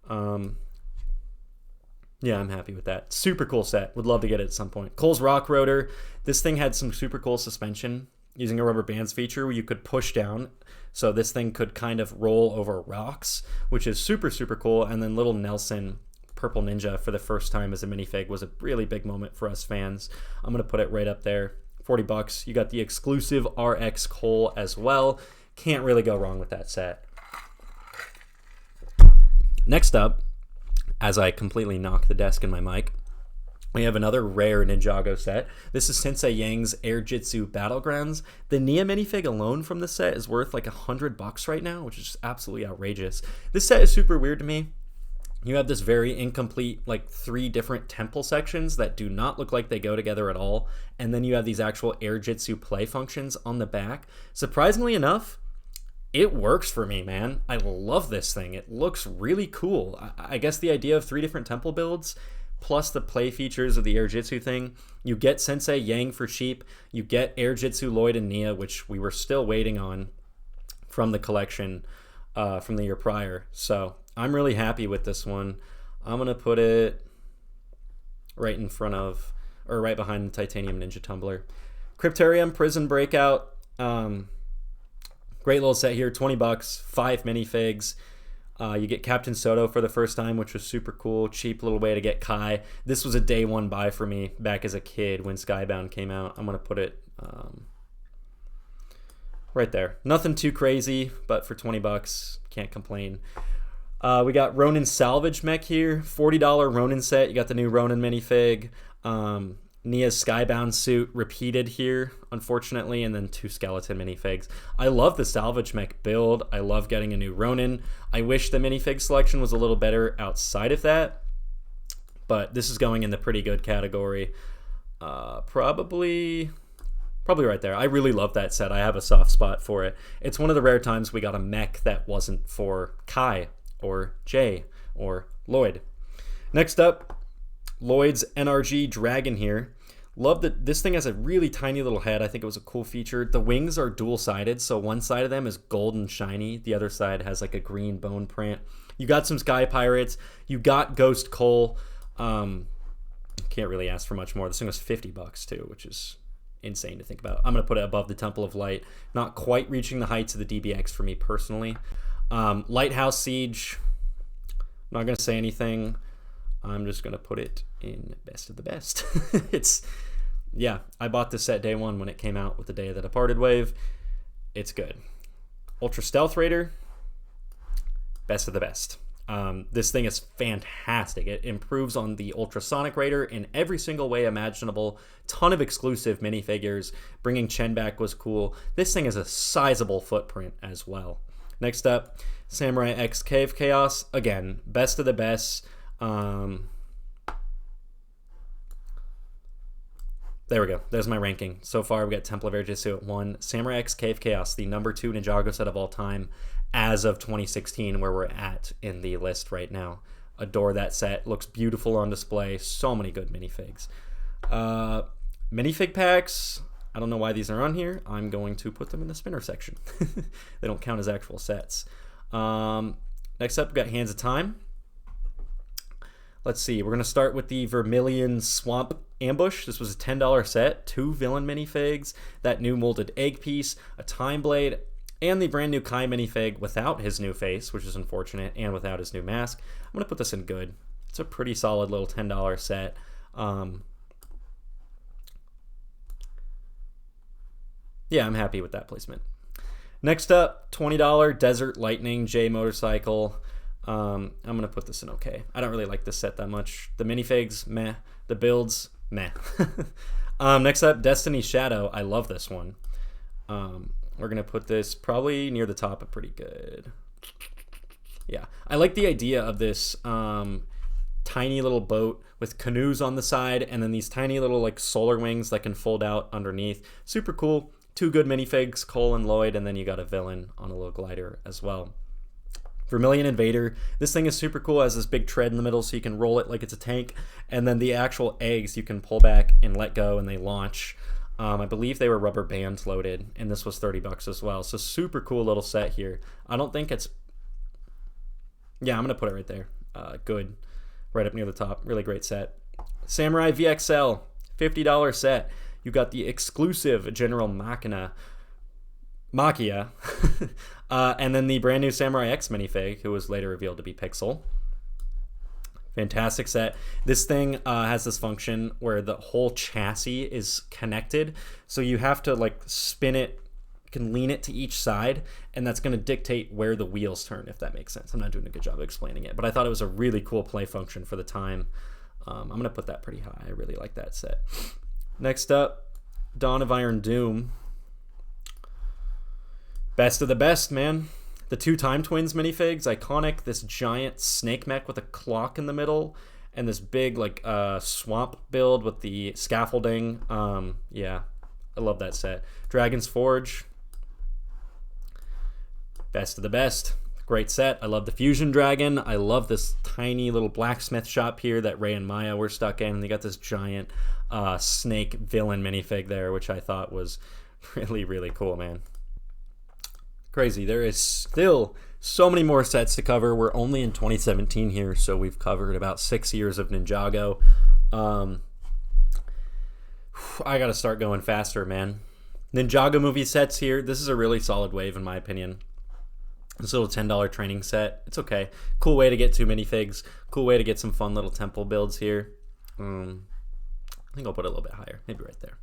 Yeah, I'm happy with that. Super cool set. Would love to get it at some point. Cole's Rock Rotor. This thing had some super cool suspension using a rubber bands feature where you could push down. So this thing could kind of roll over rocks, which is super, super cool. And then Little Nelson, Purple Ninja, for the first time as a minifig was a really big moment for us fans. I'm going to put it right up there. $40. You got the exclusive RX Cole as well. Can't really go wrong with that set. Next up, as I completely knock the desk and my mic, we have another rare Ninjago set. This is Sensei Yang's Air Jitsu Battlegrounds. The Nia minifig alone from this set is worth like $100 right now, which is just absolutely outrageous. This set is super weird to me. You have this very incomplete, like 3 different temple sections that do not look like they go together at all. And then you have these actual Air Jitsu play functions on the back. Surprisingly enough, it works for me, man. I love this thing. It looks really cool. I guess the idea of 3 different temple builds, plus the play features of the Air Jitsu thing. You get Sensei Yang for cheap. You get Air Jitsu Lloyd and Nia, which we were still waiting on from the collection from the year prior. So I'm really happy with this one. I'm going to put it right in front of, or right behind the Titanium Ninja Tumbler. Cryptarium Prison Breakout. Great little set here, $20, 5 minifigs. You get Captain Soto for the first time, which was super cool. Cheap little way to get Kai. This was a day one buy for me back as a kid when Skybound came out. I'm going to put it right there. Nothing too crazy, but for $20, can't complain. We got Ronin Salvage Mech here. $40 Ronin set. You got the new Ronin minifig. Nia's Skybound suit repeated here, unfortunately, and then 2 skeleton minifigs. I love the Salvage Mech build. I love getting a new Ronin. I wish the minifig selection was a little better outside of that, but this is going in the pretty good category. Probably Probably right there. I really love that set. I have a soft spot for it. It's one of the rare times we got a mech that wasn't for Kai or Jay or Lloyd. Next up, Lloyd's NRG Dragon here. Love that this thing has a really tiny little head. I think it was a cool feature. The wings are dual-sided, so one side of them is gold and shiny. The other side has like a green bone print. You got some Sky Pirates. You got Ghost Cole. Can't really ask for much more. This thing was $50 too, which is insane to think about. I'm going to put it above the Temple of Light. Not quite reaching the heights of the DBX for me personally. Lighthouse Siege. I'm not going to say anything. I'm just going to put it in best of the best. Yeah, I bought this set day one when it came out with the Day of the Departed wave. It's good. Ultra Stealth Raider. Best of the best. This thing is fantastic. It improves on the Ultrasonic Raider in every single way imaginable. Ton of exclusive minifigures. Bringing Chen back was cool. This thing has a sizable footprint as well. Next up, Samurai X Cave Chaos. Again, best of the best. There we go. There's my ranking. So far, we got Temple of Air Jitsu at 1. Samurai X Cave Chaos, the number 2 Ninjago set of all time as of 2016, where we're at in the list right now. Adore that set. Looks beautiful on display. So many good minifigs. Minifig packs. I don't know why these are on here. I'm going to put them in the spinner section. They don't count as actual sets. Next up, we got Hands of Time. Let's see. We're going to start with the Vermilion Swamp Ambush. This was a $10 set. 2 villain minifigs, that new molded egg piece, a Time Blade, and the brand new Kai minifig without his new face, which is unfortunate, and without his new mask. I'm going to put this in good. It's a pretty solid little $10 set. Yeah, I'm happy with that placement. Next up, $20 Desert Lightning J Motorcycle. I'm going to put this in okay. I don't really like this set that much. The minifigs, meh. The builds, meh. Next up, Destiny Shadow. I love this one. We're going to put this probably near the top of pretty good. Yeah. I like the idea of this tiny little boat with canoes on the side and then these tiny little like solar wings that can fold out underneath. Super cool. 2 good minifigs, Cole and Lloyd, and then you got a villain on a little glider as well. Vermilion Invader. This thing is super cool. It has this big tread in the middle so you can roll it like it's a tank. And then the actual eggs you can pull back and let go and they launch. I believe they were rubber band loaded, and this was $30 as well. So super cool little set here. I don't think it's... Yeah, I'm going to put it right there. Good. Right up near the top. Really great set. Samurai VXL. $50 set. You got the exclusive General Machia. And then the brand new Samurai X minifig, who was later revealed to be Pixel. Fantastic set. This thing has this function where the whole chassis is connected. So you have to like spin it, you can lean it to each side, and that's going to dictate where the wheels turn, if that makes sense. I'm not doing a good job of explaining it, but I thought it was a really cool play function for the time. I'm going to put that pretty high. I really like that set. Next up, Dawn of Iron Doom. Best of the best, man. The 2 Time Twins minifigs, iconic. This giant snake mech with a clock in the middle, and this big like swamp build with the scaffolding. Yeah, I love that set. Dragon's Forge. Best of the best. Great set. I love the Fusion Dragon. I love this tiny little blacksmith shop here that Ray and Maya were stuck in. And they got this giant snake villain minifig there, which I thought was really, really cool, man. Crazy. There is still so many more sets to cover. We're only in 2017 here, so we've covered about 6 years of Ninjago. I gotta start going faster, man. Ninjago movie sets here. This is a really solid wave in my opinion. This little $10 training set. It's okay. Cool way to get 2 minifigs. Cool way to get some fun little temple builds here. I think I'll put it a little bit higher. Maybe right there.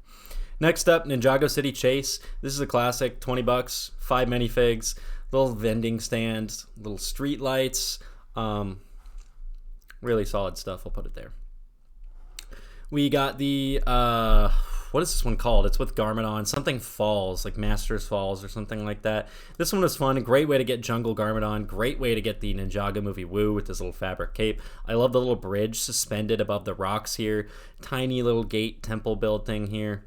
Next up, Ninjago City Chase. This is a classic. $20. 5 minifigs. Little vending stand. Little street lights. Really solid stuff. I'll put it there. We got the... what is this one called? It's with Garmadon. Something Falls, like Masters Falls or something like that. This one was fun. A great way to get Jungle Garmadon. Great way to get the Ninjago movie Woo with this little fabric cape. I love the little bridge suspended above the rocks here. Tiny little gate temple build thing here.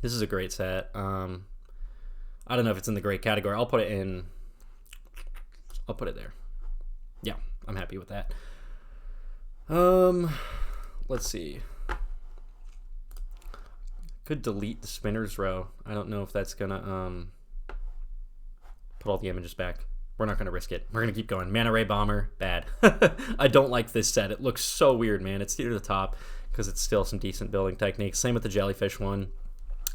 This is a great set. I don't know if it's in the great category. I'll put it there. Yeah, I'm happy with that. Let's see. Could delete the spinners row. I don't know if that's gonna put all the images back. We're not gonna risk it. We're gonna keep going. Manta Ray Bomber, bad. I don't like this set. It looks so weird, man. It's near the top because it's still some decent building techniques. Same with the jellyfish one.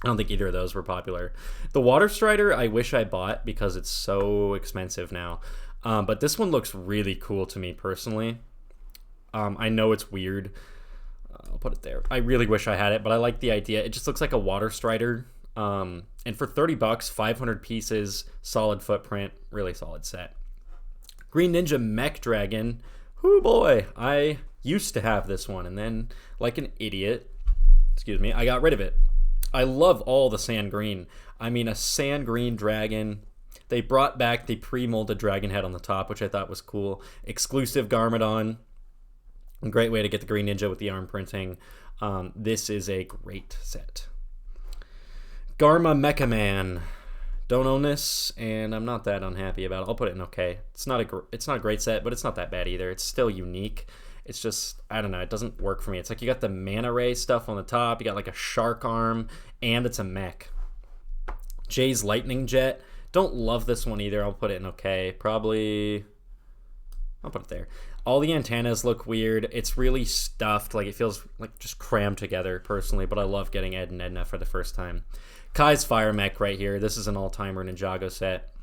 I don't think either of those were popular. The Water Strider, I wish I bought because it's so expensive now. But this one looks really cool to me personally. I know it's weird. I'll put it there. I really wish I had it, but I like the idea. It just looks like a Water Strider. And for $30, 500 pieces, solid footprint, really solid set. Green Ninja Mech Dragon. Whoo boy, I used to have this one, and then, like an idiot, I got rid of it. I love all the sand green. I mean, a sand green dragon. They brought back the pre-molded dragon head on the top, which I thought was cool. Exclusive Garmadon. Great way to get the Green Ninja with the arm printing. This is a great set. Garma Mecha Man. Don't own this, and I'm not that unhappy about it. I'll put it in okay. It's not a great set, but it's not that bad either. It's still unique. It's just, I don't know, it doesn't work for me. It's like you got the Manta Ray stuff on the top, you got like a shark arm, and it's a mech. Jay's Lightning Jet. Don't love this one either. I'll put it in okay. Probably, I'll put it there. All the antennas look weird. It's really stuffed. Like, it feels like just crammed together personally, but I love getting Ed and Edna for the first time. Kai's Fire Mech right here. This is an all-timer Ninjago set.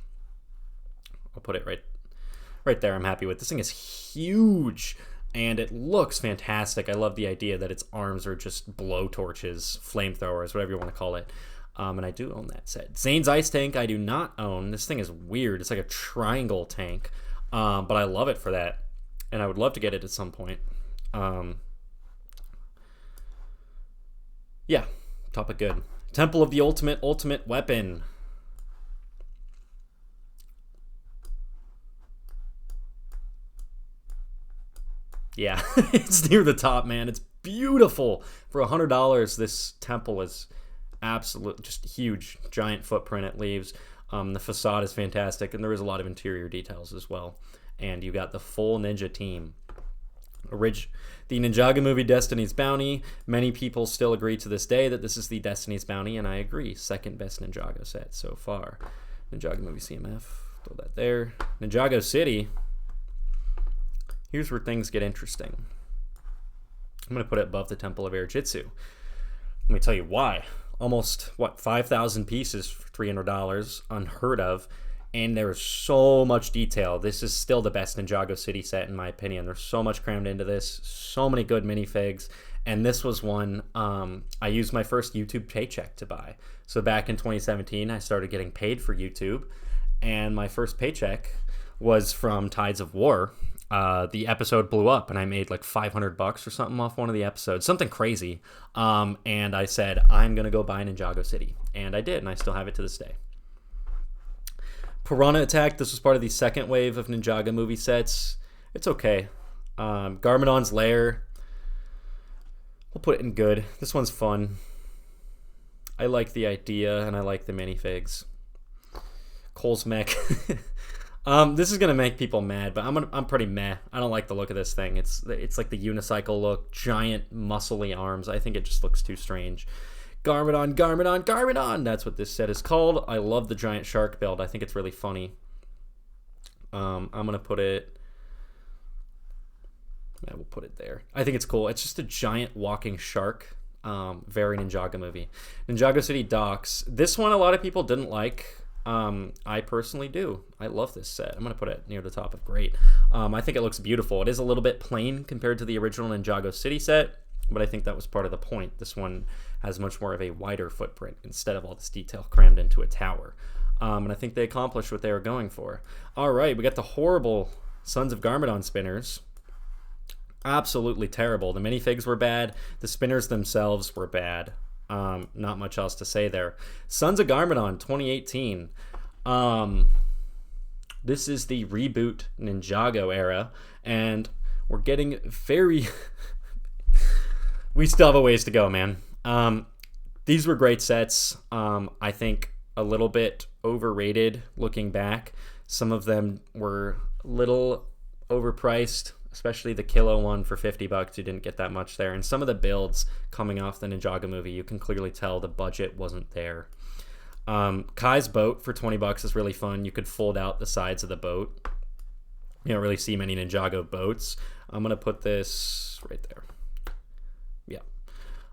I'll put it right there. I'm happy with. This thing is huge. And it looks fantastic. I love the idea that its arms are just blow torches, flamethrowers, whatever you want to call it. And I do own that set. Zane's Ice Tank I do not own. This thing is weird. It's like a triangle tank. But I love it for that. And I would love to get it at some point. Yeah, topic good. Temple of the Ultimate Weapon. Yeah, it's near the top, man. It's beautiful. For $100, this temple is absolute, just huge, giant footprint it leaves. The facade is fantastic, and there is a lot of interior details as well. And you got the full ninja team. The Ninjago movie Destiny's Bounty. Many people still agree to this day that this is the Destiny's Bounty, and I agree. Second best Ninjago set so far. Ninjago movie CMF. Throw that there. Ninjago City. Here's where things get interesting. I'm going to put it above the Temple of Air Jitsu. Let me tell you why. Almost, 5,000 pieces for $300. Unheard of. And there's so much detail. This is still the best Ninjago City set, in my opinion. There's so much crammed into this. So many good minifigs. And this was one I used my first YouTube paycheck to buy. So back in 2017, I started getting paid for YouTube. And my first paycheck was from Tides of War. The episode blew up, and I made like $500 or something off one of the episodes. Something crazy. And I said, I'm going to go buy Ninjago City. And I did, and I still have it to this day. Piranha Attack, this was part of the second wave of Ninjago movie sets. It's okay. Garmadon's Lair, we'll put it in good. This one's fun. I like the idea, and I like the minifigs. Cole's Mech. This is gonna make people mad, but I'm pretty meh. I don't like the look of this thing. It's like the unicycle look, giant muscly arms. I think it just looks too strange. Garmadon. That's what this set is called. I love the giant shark build. I think it's really funny. I'm going to put it... Yeah, we'll put it there. I think it's cool. It's just a giant walking shark. Very Ninjago movie. Ninjago City Docks. This one a lot of people didn't like. I personally do. I love this set. I'm going to put it near the top of great. I think it looks beautiful. It is a little bit plain compared to the original Ninjago City set, but I think that was part of the point. This one has much more of a wider footprint instead of all this detail crammed into a tower. And I think they accomplished what they were going for. All right, we got the horrible Sons of Garmadon spinners. Absolutely terrible. The minifigs were bad. The spinners themselves were bad. Not much else to say there. Sons of Garmadon 2018. This is the reboot Ninjago era, and we're getting very... We still have a ways to go, man. These were great sets. I think a little bit overrated looking back. Some of them were a little overpriced, especially the Kilo one for $50. You didn't get that much there. And some of the builds coming off the Ninjago movie, you can clearly tell the budget wasn't there. Kai's boat for $20 is really fun. You could fold out the sides of the boat. You don't really see many Ninjago boats. I'm going to put this right there. Yeah.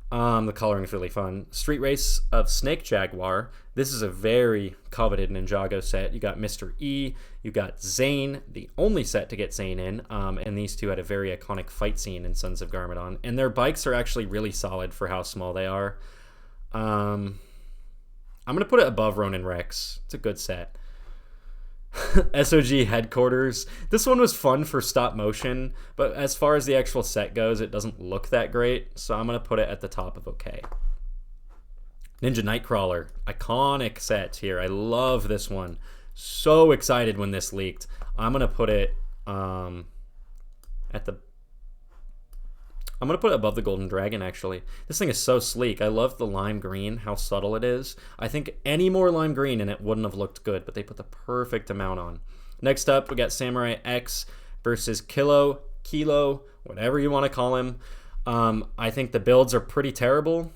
The coloring is really fun. Street Race of Snake Jaguar. This is a very coveted Ninjago set. You got Mr. E, you got Zane, the only set to get Zane in, and these two had a very iconic fight scene in Sons of Garmadon. And their bikes are actually really solid for how small they are. I'm going to put it above Ronin Rex. It's a good set. SOG Headquarters. This one was fun for stop motion, but as far as the actual set goes, it doesn't look that great, so I'm going to put it at the top of okay. Ninja Nightcrawler. Iconic set here. I love this one. So excited when this leaked. I'm going to put it I'm going to put it above the Golden Dragon, actually. This thing is so sleek. I love the lime green, how subtle it is. I think any more lime green and it wouldn't have looked good, but they put the perfect amount on. Next up, we got Samurai X versus Kilo, whatever you want to call him. I think the builds are pretty terrible.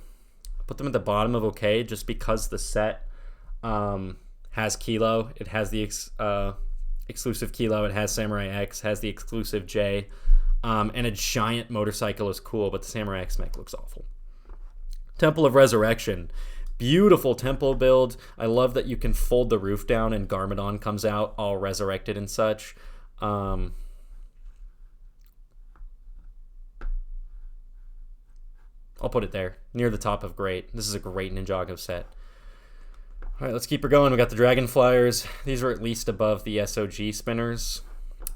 Put them at the bottom of okay, just because the set has Kilo. It has the exclusive Kilo. It has Samurai X, has the exclusive J. And a giant motorcycle is cool, but the Samurai X mech looks awful. Temple of Resurrection. Beautiful temple build. I love that you can fold the roof down and Garmadon comes out all resurrected and such. I'll put it there, near the top of great. This is a great Ninjago set. All right, let's keep her going. We got the Dragon Flyers. These are at least above the SOG spinners.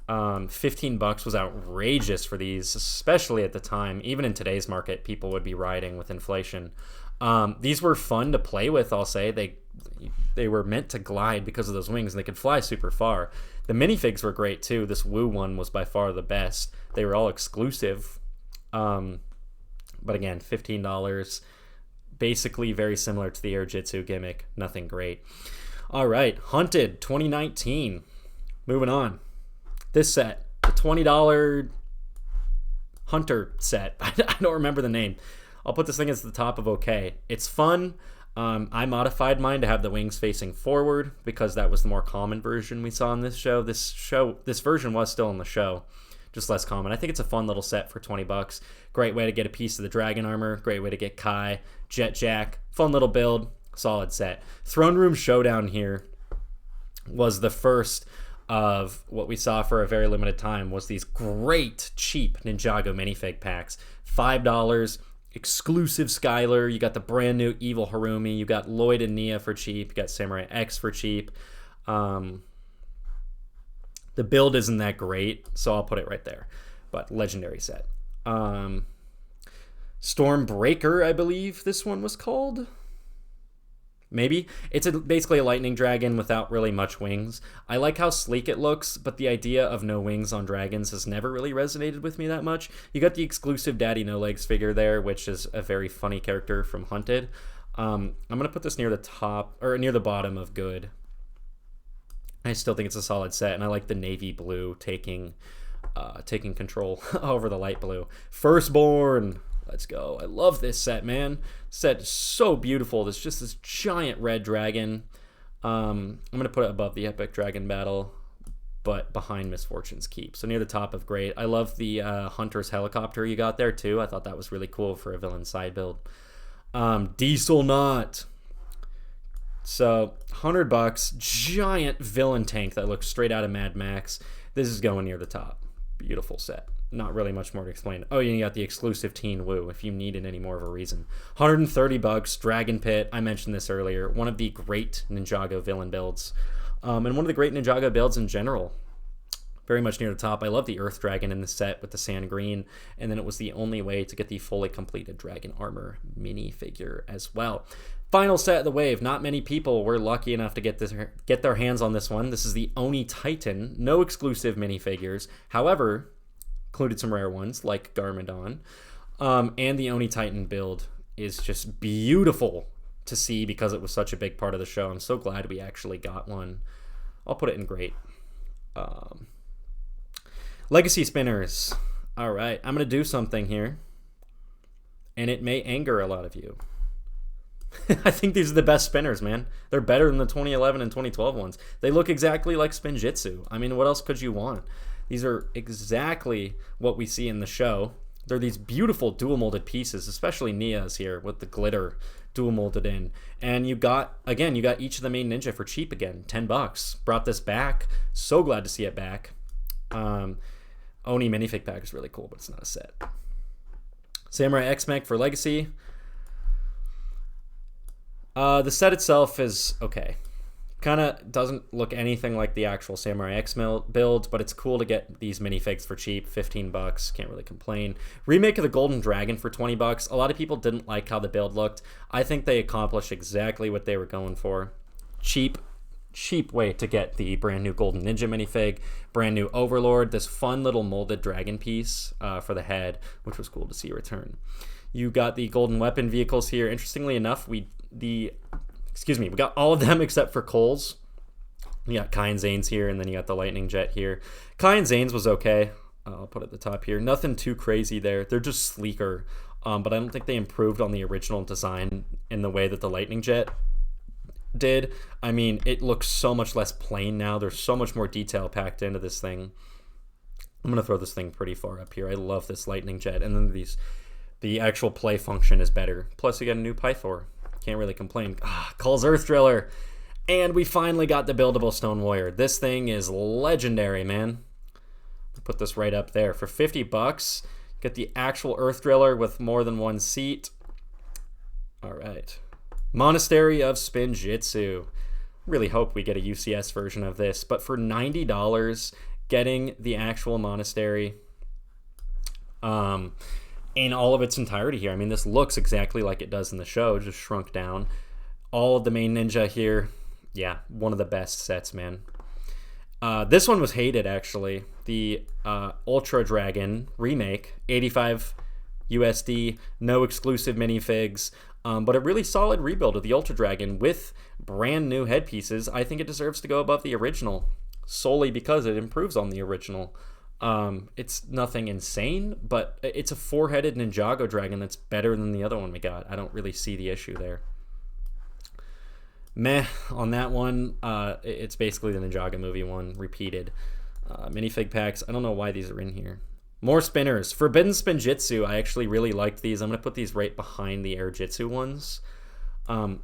$15 was outrageous for these, especially at the time. Even in today's market, people would be riding with inflation. These were fun to play with, I'll say. They were meant to glide because of those wings, and they could fly super far. The minifigs were great, too. This Woo one was by far the best. They were all exclusive. But again, $15. Basically very similar to the Air Jitsu gimmick. Nothing great. All right, Hunted 2019. Moving on. This set, the $20 Hunter set. I don't remember the name. I'll put this thing as the top of okay. It's fun. I modified mine to have the wings facing forward because that was the more common version we saw in this show. This version was still in the show, just less common. I think it's a fun little set for $20. Great way to get a piece of the dragon armor. Great way to get Kai, Jet Jack. Fun little build. Solid set. Throne Room Showdown here was the first of what we saw for a very limited time was these great cheap Ninjago minifig packs. $5, exclusive Skylar. You got the brand new Evil Harumi. You got Lloyd and Nia for cheap. You got Samurai X for cheap. The build isn't that great, so I'll put it right there. But legendary set. Stormbreaker, I believe this one was called. Maybe. It's basically a lightning dragon without really much wings. I like how sleek it looks, but the idea of no wings on dragons has never really resonated with me that much. You got the exclusive Daddy No Legs figure there, which is a very funny character from Hunted. I'm going to put this near the top, or near the bottom of good. I still think it's a solid set, and I like the navy blue taking control over the light blue. Firstborn. Let's go. I love this set, man. Set is so beautiful. There's just this giant red dragon. I'm going to put it above the Epic Dragon Battle, but behind Misfortune's Keep. So near the top of great. I love the Hunter's helicopter you got there, too. I thought that was really cool for a villain side build. Diesel Knot. So, $100, giant villain tank that looks straight out of Mad Max. This is going near the top. Beautiful set. Not really much more to explain. Oh, you got the exclusive Teen Woo if you needed any more of a reason. $130, Dragon Pit. I mentioned this earlier. One of the great Ninjago villain builds. And one of the great Ninjago builds in general. Very much near the top. I love the Earth Dragon in the set with the sand green. And then it was the only way to get the fully completed Dragon Armor minifigure as well. Final set of the wave. Not many people were lucky enough to get their hands on this one. This is the Oni Titan. No exclusive minifigures. However, included some rare ones like Garmadon. And the Oni Titan build is just beautiful. to see because it was such a big part of the show. I'm so glad we actually got one. I'll put it in great. Legacy spinners. All right, I'm going to do something here, and it may anger a lot of you. I think these are the best spinners, man. They're better than the 2011 and 2012 ones. They look exactly like Spinjitzu. I mean, what else could you want? These are exactly what we see in the show. They're these beautiful dual molded pieces, especially Nia's here with the glitter dual molded in. And you got each of the main ninja for cheap again, $10. Brought this back. So glad to see it back. Oni minifig pack is really cool, but it's not a set. Samurai X-Mech for Legacy. The set itself is okay. Kind of doesn't look anything like the actual Samurai X build, but it's cool to get these minifigs for cheap, $15. Can't really complain. Remake of the Golden Dragon for $20. A lot of people didn't like how the build looked. I think they accomplished exactly what they were going for. Cheap way to get the brand new Golden Ninja minifig, brand new Overlord, this fun little molded dragon piece for the head, which was cool to see return. You got the Golden Weapon vehicles here. Interestingly enough, we got all of them except for Cole's. You got Kai and Zane's here, and then you got the Lightning Jet here. Kai and Zane's was okay. I'll put it at the top here. Nothing too crazy there. They're just sleeker, but I don't think they improved on the original design in the way that the Lightning Jet did. I mean, it looks so much less plain now. There's so much more detail packed into this thing. I'm going to throw this thing pretty far up here. I love this Lightning Jet. And then the actual play function is better. Plus, you get a new Pythor. Can't really complain. Calls Earth Driller. And we finally got the buildable Stone Warrior. This thing is legendary, man. Put this right up there. For $50, get the actual Earth Driller with more than one seat. All right. Monastery of Spinjitzu. Really hope we get a UCS version of this. But for $90, getting the actual Monastery in all of its entirety here. I mean, this looks exactly like it does in the show, just shrunk down. All of the main ninja here. Yeah, one of the best sets, man. This one was hated, actually. The Ultra Dragon remake, 85 USD, no exclusive minifigs, but a really solid rebuild of the Ultra Dragon with brand new headpieces. I think it deserves to go above the original, solely because it improves on the original. It's nothing insane, but it's a four-headed Ninjago dragon that's better than the other one we got. I don't really see the issue there. Meh on that one. It's basically the Ninjago movie one repeated. Minifig packs. I don't know why these are in here. More spinners. Forbidden Spinjitzu. I actually really liked these. I'm going to put these right behind the Air Jitsu ones.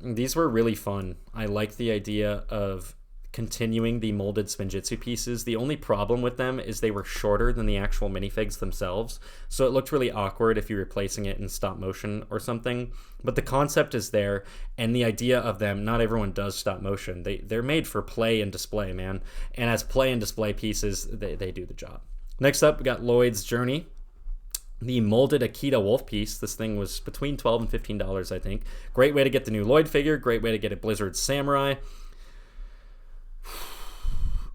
These were really fun. I like the idea of continuing the molded Spinjitzu pieces. The only problem with them is they were shorter than the actual minifigs themselves, so it looked really awkward if you're replacing it in stop motion or something. But the concept is there, and the idea of them, not everyone does stop motion. They're made for play and display, man. And as play and display pieces, they do the job. Next up, we got Lloyd's Journey. The molded Akita Wolf piece. This thing was between $12 and $15, I think. Great way to get the new Lloyd figure. Great way to get a Blizzard Samurai.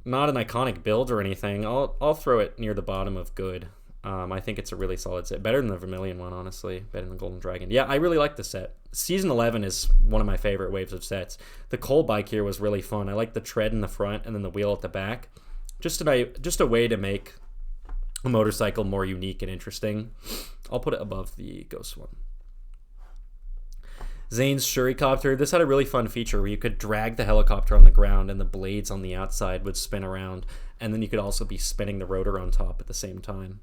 Not an iconic build or anything. I'll throw it near the bottom of good. I think it's a really solid set. Better than the Vermilion one, honestly. Better than the Golden Dragon. Yeah, I really like this set. Season 11 is one of my favorite waves of sets. The Cole bike here was really fun. I like the tread in the front and then the wheel at the back. Just a way to make a motorcycle more unique and interesting. I'll put it above the Ghost one. Zane's Shuricopter. This had a really fun feature where you could drag the helicopter on the ground and the blades on the outside would spin around, and then you could also be spinning the rotor on top at the same time.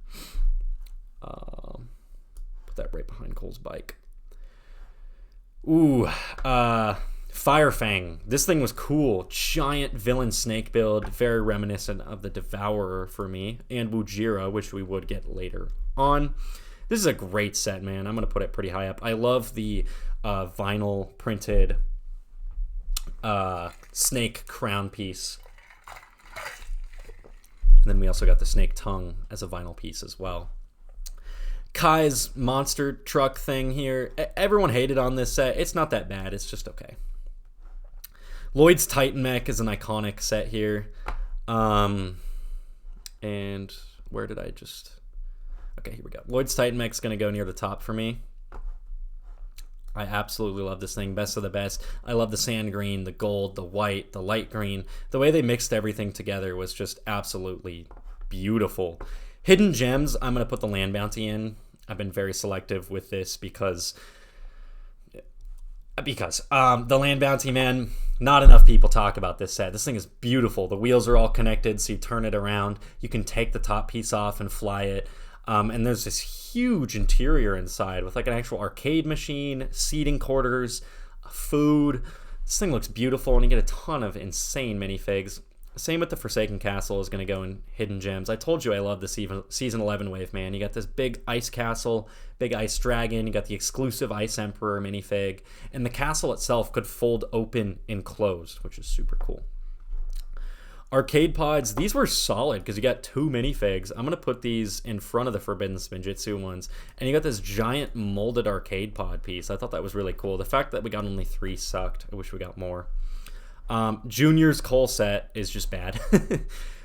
Put that right behind Cole's bike. Ooh, Firefang. This thing was cool. Giant villain snake build, very reminiscent of the Devourer for me, and Wujira, which we would get later on. This is a great set, man. I'm going to put it pretty high up. I love the vinyl printed snake crown piece. And then we also got the snake tongue as a vinyl piece as well. Kai's monster truck thing here. Everyone hated on this set. It's not that bad. It's just okay. Lloyd's Titan Mech is an iconic set here. And where did I just... Okay, here we go. Lloyd's Titan Mech is going to go near the top for me. I absolutely love this thing. Best of the best. I love the sand green, the gold, the white, the light green. The way they mixed everything together was just absolutely beautiful. Hidden gems, I'm going to put the land bounty in. I've been very selective with this because the land bounty, man, not enough people talk about this set. This thing is beautiful. The wheels are all connected, so you turn it around. You can take the top piece off and fly it. And there's this huge interior inside with like an actual arcade machine, seating quarters, food. This thing looks beautiful, and you get a ton of insane minifigs. Same with the Forsaken Castle is going to go in Hidden Gems. I told you I love the Season 11 wave, man. You got this big ice castle, big ice dragon. You got the exclusive Ice Emperor minifig. And the castle itself could fold open and close, which is super cool. Arcade pods, these were solid because you got 2 minifigs. I'm going to put these in front of the Forbidden Spinjitzu ones. And you got this giant molded arcade pod piece. I thought that was really cool. The fact that we got only 3 sucked. I wish we got more. Junior's Cole set is just bad.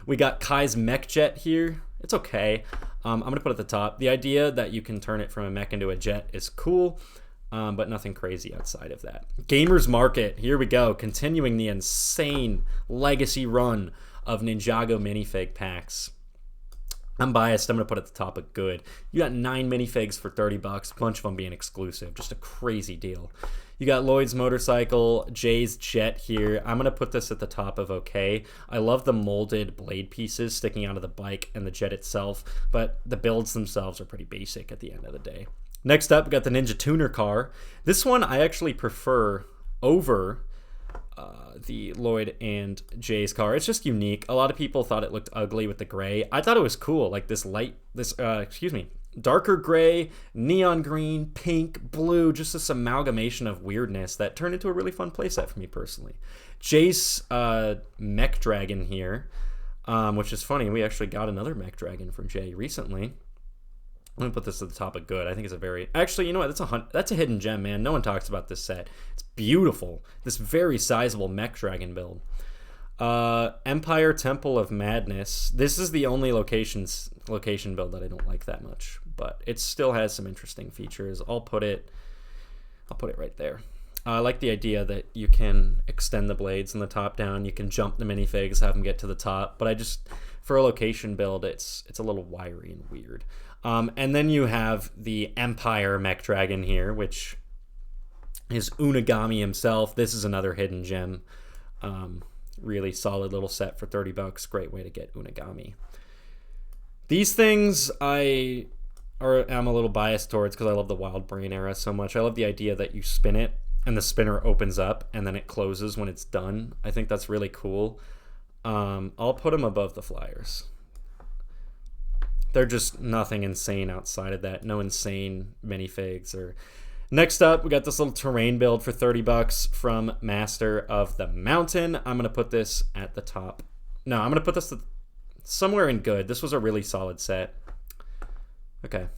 We got Kai's mech jet here. It's okay. I'm going to put it at the top. The idea that you can turn it from a mech into a jet is cool, but nothing crazy outside of that. Gamers Market, here we go. Continuing the insane legacy run of Ninjago minifig packs. I'm biased. I'm going to put it at the top of good. You got 9 minifigs for $30, a bunch of them being exclusive. Just a crazy deal. You got Lloyd's motorcycle, Jay's jet here. I'm going to put this at the top of okay. I love the molded blade pieces sticking out of the bike and the jet itself, but the builds themselves are pretty basic at the end of the day. Next up, we got the Ninja Tuner car. This one I actually prefer over the Lloyd and Jay's car. It's just unique. A lot of people thought it looked ugly with the gray. I thought it was cool, like this darker gray, neon green, pink, blue, just this amalgamation of weirdness that turned into a really fun playset for me personally. Jay's mech dragon here, which is funny. We actually got another mech dragon from Jay recently. I'm going to put this at the top of good. I think it's a very... Actually, you know what? That's a hidden gem, man. No one talks about this set. It's beautiful. This very sizable mech dragon build. Empire Temple of Madness. This is the only location build that I don't like that much, but it still has some interesting features. I'll put it right there. I like the idea that you can extend the blades in the top down. You can jump the minifigs, have them get to the top, but for a location build, it's a little wiry and weird. And then you have the Empire Mech Dragon here, which is Unagami himself. This is another hidden gem. Really solid little set for $30. Great way to get Unagami. These things I'm a little biased towards because I love the Wild Brain era so much. I love the idea that you spin it and the spinner opens up and then it closes when it's done. I think that's really cool. I'll put them above the Flyers. They're just nothing insane outside of that. No insane minifigs. Next up, we got this little terrain build for $30 from Master of the Mountain. I'm going to put this at the top. No, I'm going to put this somewhere in good. This was a really solid set. Okay.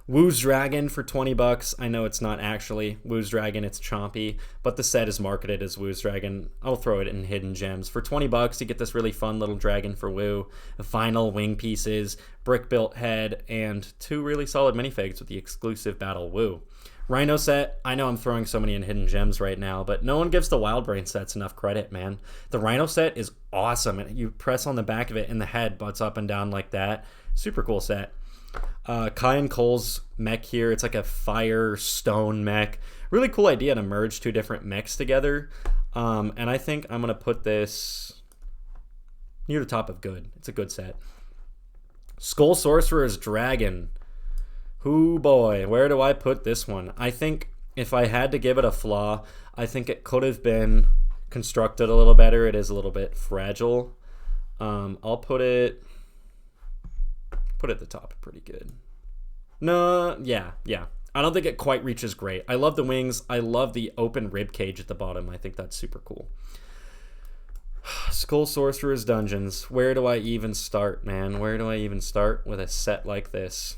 Woo's Dragon for $20. I know it's not actually Woo's Dragon, it's Chompy, but the set is marketed as Woo's Dragon. I'll throw it in Hidden Gems. For $20, you get this really fun little dragon for Woo, vinyl wing pieces, brick-built head, and 2 really solid minifigs with the exclusive Battle Woo. Rhino set, I know I'm throwing so many in Hidden Gems right now, but no one gives the Wild Brain sets enough credit, man. The Rhino set is awesome, and you press on the back of it and the head butts up and down like that. Super cool set. Kai and Cole's mech here. It's like a fire stone mech. Really cool idea to merge 2 different mechs together. And I think I'm going to put this near the top of good. It's a good set. Skull Sorcerer's Dragon. Hoo boy, where do I put this one? I think if I had to give it a flaw, I think it could have been constructed a little better. It is a little bit fragile. I'll put it at the top. Pretty good. No, yeah. I don't think it quite reaches great. I love the wings. I love the open rib cage at the bottom. I think that's super cool. Skull Sorcerer's Dungeons. Where do I even start, man? Where do I even start with a set like this?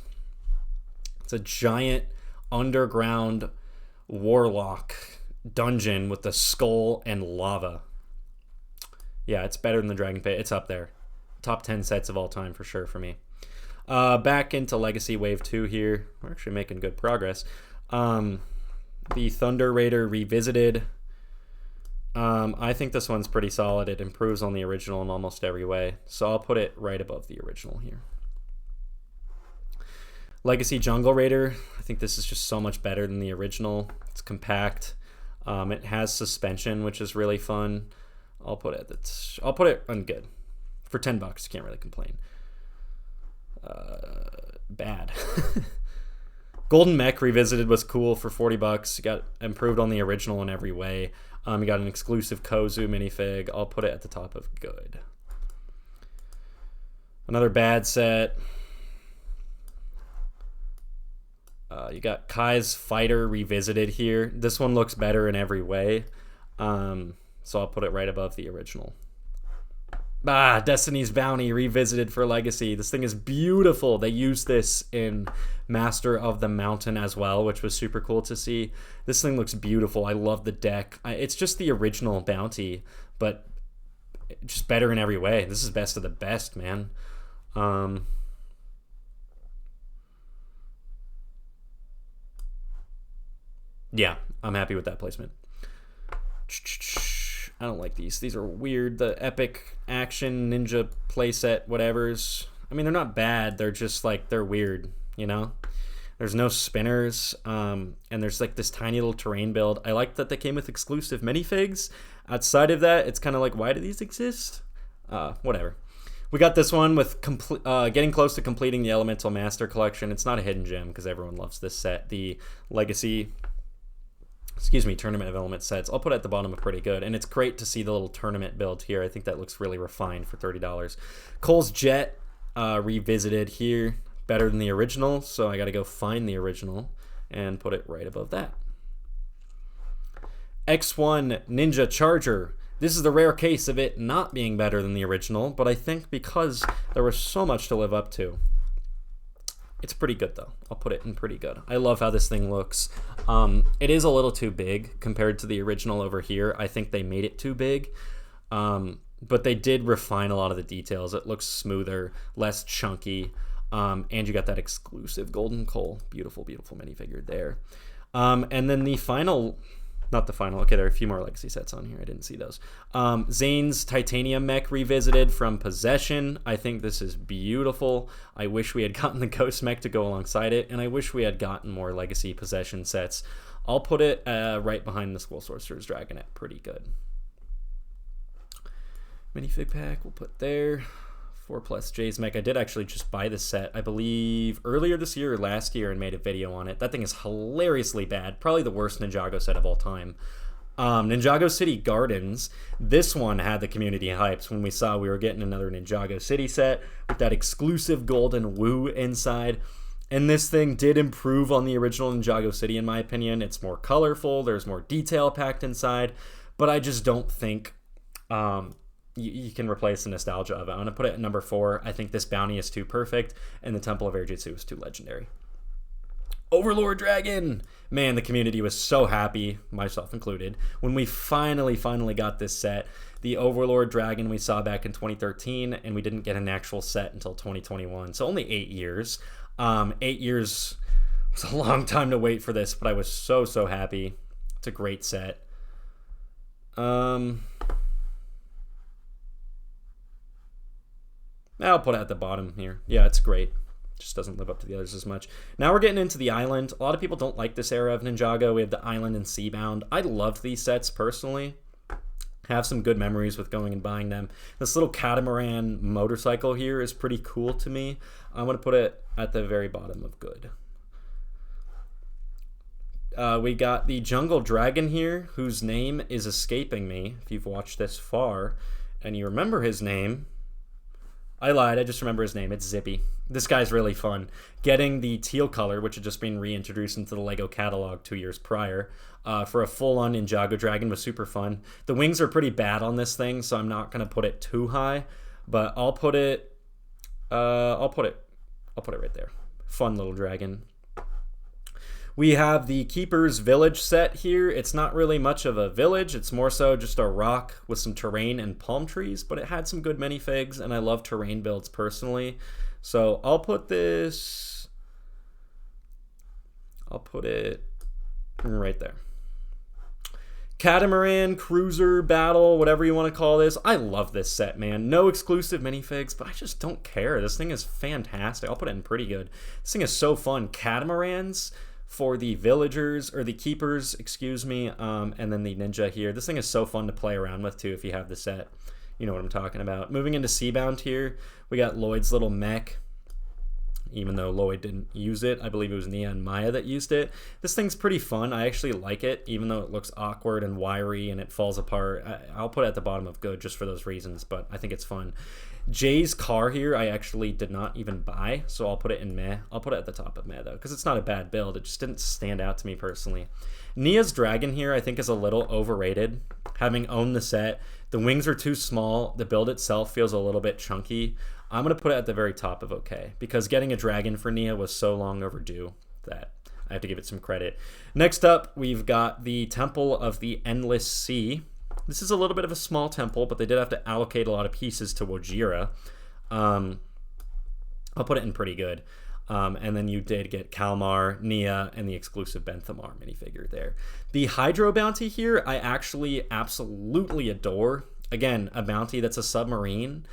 It's a giant underground warlock dungeon with the skull and lava. Yeah, it's better than the Dragon Pit. It's up there. Top 10 sets of all time for sure for me. Back into Legacy Wave 2 here. We're actually making good progress. The Thunder Raider Revisited. I think this one's pretty solid. It improves on the original in almost every way. So I'll put it right above the original here. Legacy Jungle Raider. I think this is just so much better than the original. It's compact. It has suspension, which is really fun. I'll put it on good. For $10, can't really complain. Bad. Golden Mech Revisited was cool for $40. Got improved on the original in every way. You got an exclusive Kozu minifig. I'll put it at the top of good. Another bad set. You got Kai's Fighter Revisited here. This one looks better in every way. So I'll put it right above the original. Destiny's Bounty Revisited for Legacy. This thing is beautiful. They used this in Master of the Mountain as well, which was super cool to see. This thing looks beautiful. I love the deck. It's just the original Bounty, but just better in every way. This is best of the best, man. Yeah, I'm happy with that placement. I don't like these. These are weird. The Epic Action Ninja playset whatevers. I mean, they're not bad. They're just like, they're weird, you know? There's no spinners, and there's like this tiny little terrain build. I like that they came with exclusive minifigs. Outside of that, it's kind of like, why do these exist? Whatever. We got this one with getting close to completing the Elemental Master Collection. It's not a hidden gem because everyone loves this set. The Legacy... Tournament of Element sets. I'll put it at the bottom of pretty good. And it's great to see the little tournament build here. I think that looks really refined for $30. Cole's Jet Revisited here. Better than the original, so I got to go find the original and put it right above that. X1 Ninja Charger. This is the rare case of it not being better than the original, but I think because there was so much to live up to, it's pretty good, though. I'll put it in pretty good. I love how this thing looks. It is a little too big compared to the original over here. I think they made it too big. But they did refine a lot of the details. It looks smoother, less chunky. And you got that exclusive Golden Cole. Beautiful, beautiful minifigure there. And then the final... Not the final. Okay, there are a few more Legacy sets on here. I didn't see those. Zane's Titanium Mech Revisited from Possession. I think this is beautiful. I wish we had gotten the Ghost Mech to go alongside it, and I wish we had gotten more Legacy Possession sets. I'll put it right behind the Skull Sorcerer's Dragonet. Pretty good. Minifig pack we'll put there. 4+ Jay's Mech. I did actually just buy this set, I believe, earlier this year or last year and made a video on it. That thing is hilariously bad. Probably the worst Ninjago set of all time. Ninjago City Gardens. This one had the community hypes when we saw we were getting another Ninjago City set with that exclusive golden woo inside. And this thing did improve on the original Ninjago City, in my opinion. It's more colorful. There's more detail packed inside. But I just don't think... you can replace the nostalgia of it. I'm going to put it at number 4. I think this bounty is too perfect, and the Temple of Air Jutsu is too legendary. Overlord Dragon! Man, the community was so happy, myself included, when we finally got this set. The Overlord Dragon we saw back in 2013, and we didn't get an actual set until 2021. So only 8 years. 8 years was a long time to wait for this, but I was so happy. It's a great set. I'll put it at the bottom here. Yeah, it's great. Just doesn't live up to the others as much. Now we're getting into the island. A lot of people don't like this era of Ninjago. We have the island and Seabound. I loved these sets personally. Have some good memories with going and buying them. This little catamaran motorcycle here is pretty cool to me. I'm going to put it at the very bottom of good. We got the Jungle Dragon here, whose name is escaping me. If you've watched this far and you remember his name... I lied, I just remember his name. It's Zippy. This guy's really fun. Getting the teal color, which had just been reintroduced into the LEGO catalog 2 years prior, for a full-on Ninjago Dragon was super fun. The wings are pretty bad on this thing, so I'm not going to put it too high, but I'll put it right there. Fun little dragon. We have the Keeper's Village set here. It's not really much of a village. It's more so just a rock with some terrain and palm trees, but it had some good minifigs, and I love terrain builds personally. So I'll put it right there. Catamaran, Cruiser, Battle, whatever you want to call this. I love this set, man. No exclusive minifigs, but I just don't care. This thing is fantastic. I'll put it in pretty good. This thing is so fun. Catamarans for the villagers, or the keepers, excuse me, and then the ninja here. This thing is so fun to play around with, too, if you have the set. You know what I'm talking about. Moving into Seabound here, we got Lloyd's little mech. Even though Lloyd didn't use it, I believe it was Nia and Maya that used it. This thing's pretty fun. I actually like it, even though it looks awkward and wiry and it falls apart. I'll put it at the bottom of good just for those reasons, but I think it's fun. Jay's car here, I actually did not even buy, so I'll put it in meh. I'll put it at the top of meh, though, because it's not a bad build. It just didn't stand out to me personally. Nia's dragon here, I think, is a little overrated. Having owned the set, the wings are too small. The build itself feels a little bit chunky. I'm going to put it at the very top of okay, because getting a dragon for Nia was so long overdue that I have to give it some credit. Next up, we've got the Temple of the Endless Sea. This is a little bit of a small temple, but they did have to allocate a lot of pieces to Wojira. I'll put it in pretty good. And then you did get Kalmar, Nia, and the exclusive Benthamar minifigure there. The Hydro bounty here, I actually absolutely adore. Again, a bounty that's a submarine.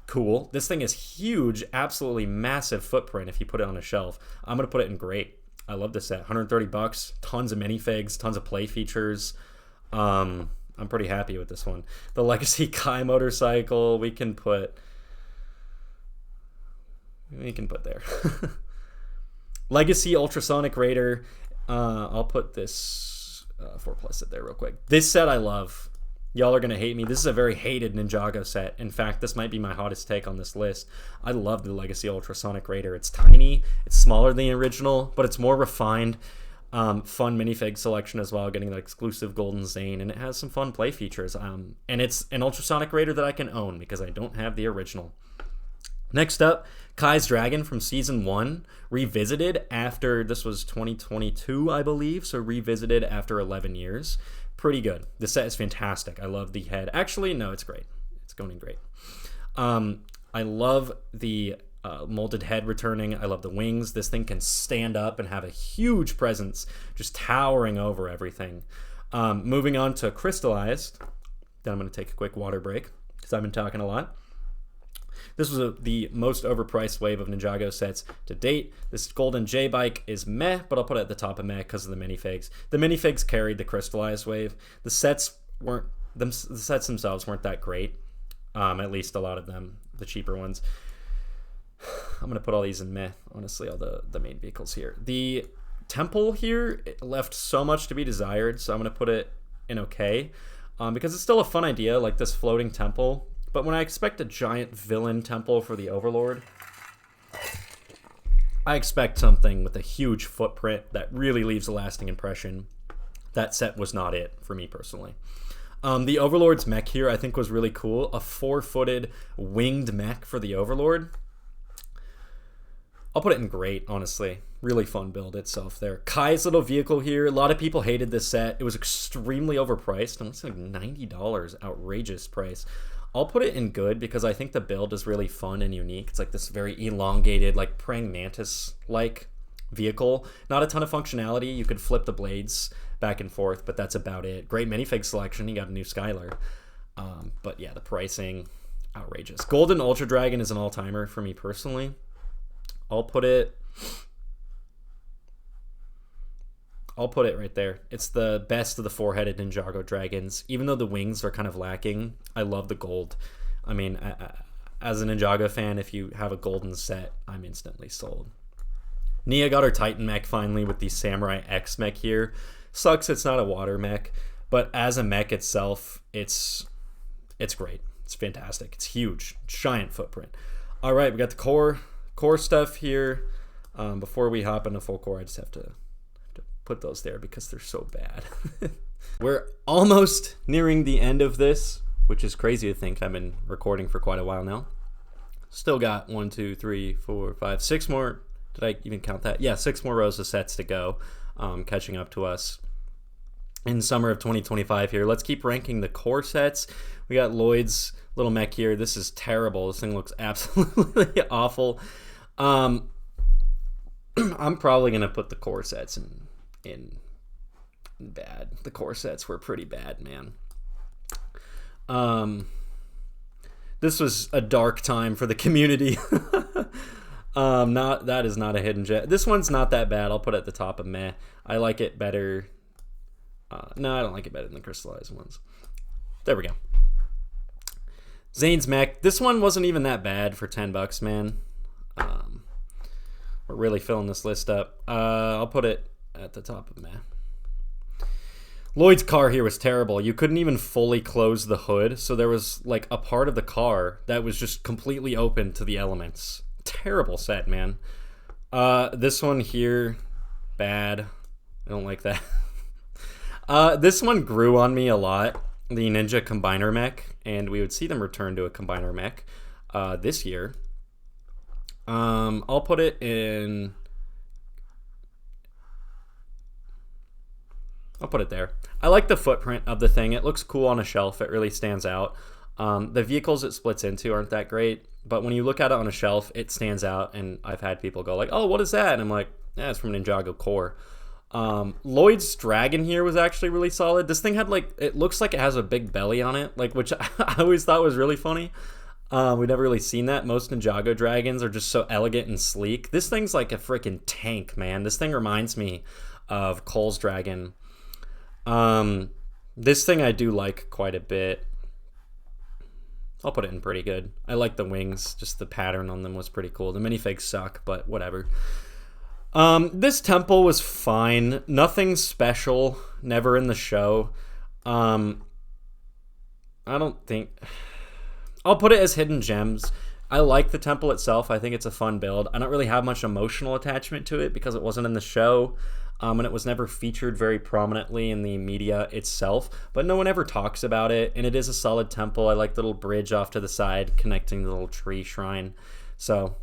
Cool. This thing is huge, absolutely massive footprint if you put it on a shelf. I'm going to put it in great. I love this set. $130, tons of minifigs, tons of play features. I'm pretty happy with this one. The Legacy Kai motorcycle, we can put there. Legacy Ultrasonic Raider. I'll put this 4+ it there real quick. This set I love. Y'all are going to hate me. This is a very hated Ninjago set. In fact, this might be my hottest take on this list. I love the Legacy Ultrasonic Raider. It's tiny, it's smaller than the original, but it's more refined. Fun minifig selection as well, getting the exclusive Golden Zane, and it has some fun play features. And it's an Ultrasonic Raider that I can own because I don't have the original. Next up, Kai's Dragon from Season 1, revisited after, this was 2022, I believe, so revisited after 11 years. Pretty good. The set is fantastic. I love the head. Actually, no, it's great. It's going in great. I love the molded head returning. I love the wings. This thing can stand up and have a huge presence, just towering over everything. Moving on to Crystallized. Then I'm going to take a quick water break because I've been talking a lot. This was the most overpriced wave of Ninjago sets to date. This Golden J-Bike is meh, but I'll put it at the top of meh because of the minifigs. The minifigs carried the Crystallized wave. The sets themselves weren't that great. At least a lot of them, the cheaper ones. I'm going to put all these in meh, honestly, all the main vehicles here. The temple here left so much to be desired, so I'm going to put it in okay. Because it's still a fun idea, like this floating temple. But when I expect a giant villain temple for the Overlord, I expect something with a huge footprint that really leaves a lasting impression. That set was not it for me personally. The Overlord's mech here I think was really cool. A 4-footed winged mech for the Overlord. I'll put it in great, honestly. Really fun build itself there. Kai's little vehicle here. A lot of people hated this set. It was extremely overpriced. It's like $90. Outrageous price. I'll put it in good because I think the build is really fun and unique. It's like this very elongated, like praying mantis-like vehicle. Not a ton of functionality. You could flip the blades back and forth, but that's about it. Great minifig selection. You got a new Skylar. But yeah, the pricing, outrageous. Golden Ultra Dragon is an all-timer for me personally. I'll put it right there. It's the best of the 4-headed Ninjago dragons. Even though the wings are kind of lacking, I love the gold. I mean, as a Ninjago fan, if you have a golden set, I'm instantly sold. Nia got her Titan mech finally with the Samurai X mech here. Sucks it's not a water mech, but as a mech itself, it's great. It's fantastic. It's huge. Giant footprint. All right, we got the core stuff here. Before we hop into full core, I just have to put those there because they're so bad. We're almost nearing the end of this, which is crazy to think. I've been recording for quite a while now. Still got 1, 2, 3, 4, 5, 6 more. Did I even count that? Yeah, 6 more rows of sets to go, catching up to us in summer of 2025 here. Let's keep ranking the core sets. We got Lloyd's little mech here. This is terrible. This thing looks absolutely awful. I'm probably going to put the core sets in bad. The core sets were pretty bad, man. This was a dark time for the community. That is not a hidden gem. This one's not that bad. I'll put it at the top of meh. I like it better. No, I don't like it better than the crystallized ones. There we go. Zane's mech. This one wasn't even that bad for $10, man. We're really filling this list up. I'll put it at the top of meh. Lloyd's car here was terrible. You couldn't even fully close the hood, so there was like a part of the car that was just completely open to the elements. Terrible set, man. This one here, bad. I don't like that. This one grew on me a lot. The Ninja Combiner mech, and we would see them return to a Combiner mech this year. I'll put it in... I'll put it there. I like the footprint of the thing. It looks cool on a shelf. It really stands out. The vehicles it splits into aren't that great, but when you look at it on a shelf, it stands out, and I've had people go like, oh, what is that? And I'm like, yeah, it's from Ninjago Core. Lloyd's Dragon here was actually really solid. This thing had like, it looks like it has a big belly on it, like, which I always thought was really funny. We've never really seen that. Most Ninjago dragons are just so elegant and sleek. This thing's like a freaking tank, man. This thing reminds me of Cole's Dragon. This thing I do like quite a bit. I'll put it in pretty good. I like the wings. Just the pattern on them was pretty cool. The minifigs suck, but whatever. This temple was fine. Nothing special. Never in the show. I don't think... I'll put it as hidden gems. I like the temple itself. I think it's a fun build. I don't really have much emotional attachment to it because it wasn't in the show. And it was never featured very prominently in the media itself, but no one ever talks about it, and it is a solid temple. I like the little bridge off to the side connecting the little tree shrine. So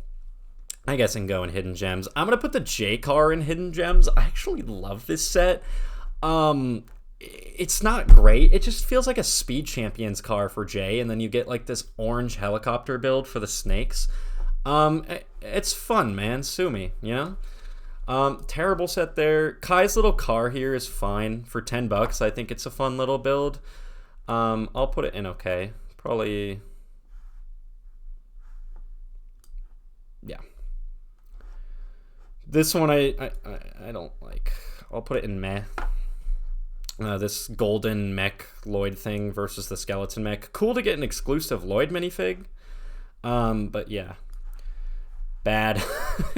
I guess I can go in hidden gems. I'm going to put the J car in hidden gems. I actually love this set. It's not great. It just feels like a Speed Champions car for Jay, and then you get like this orange helicopter build for the snakes. It's fun, man. Sue me, you know? Terrible set there. Kai's little car here is fine for $10. I think it's a fun little build. I'll put it in okay. Probably, yeah. This one I don't like. I'll put it in meh. This golden mech Lloyd thing versus the skeleton mech. Cool to get an exclusive Lloyd minifig. But yeah. Bad.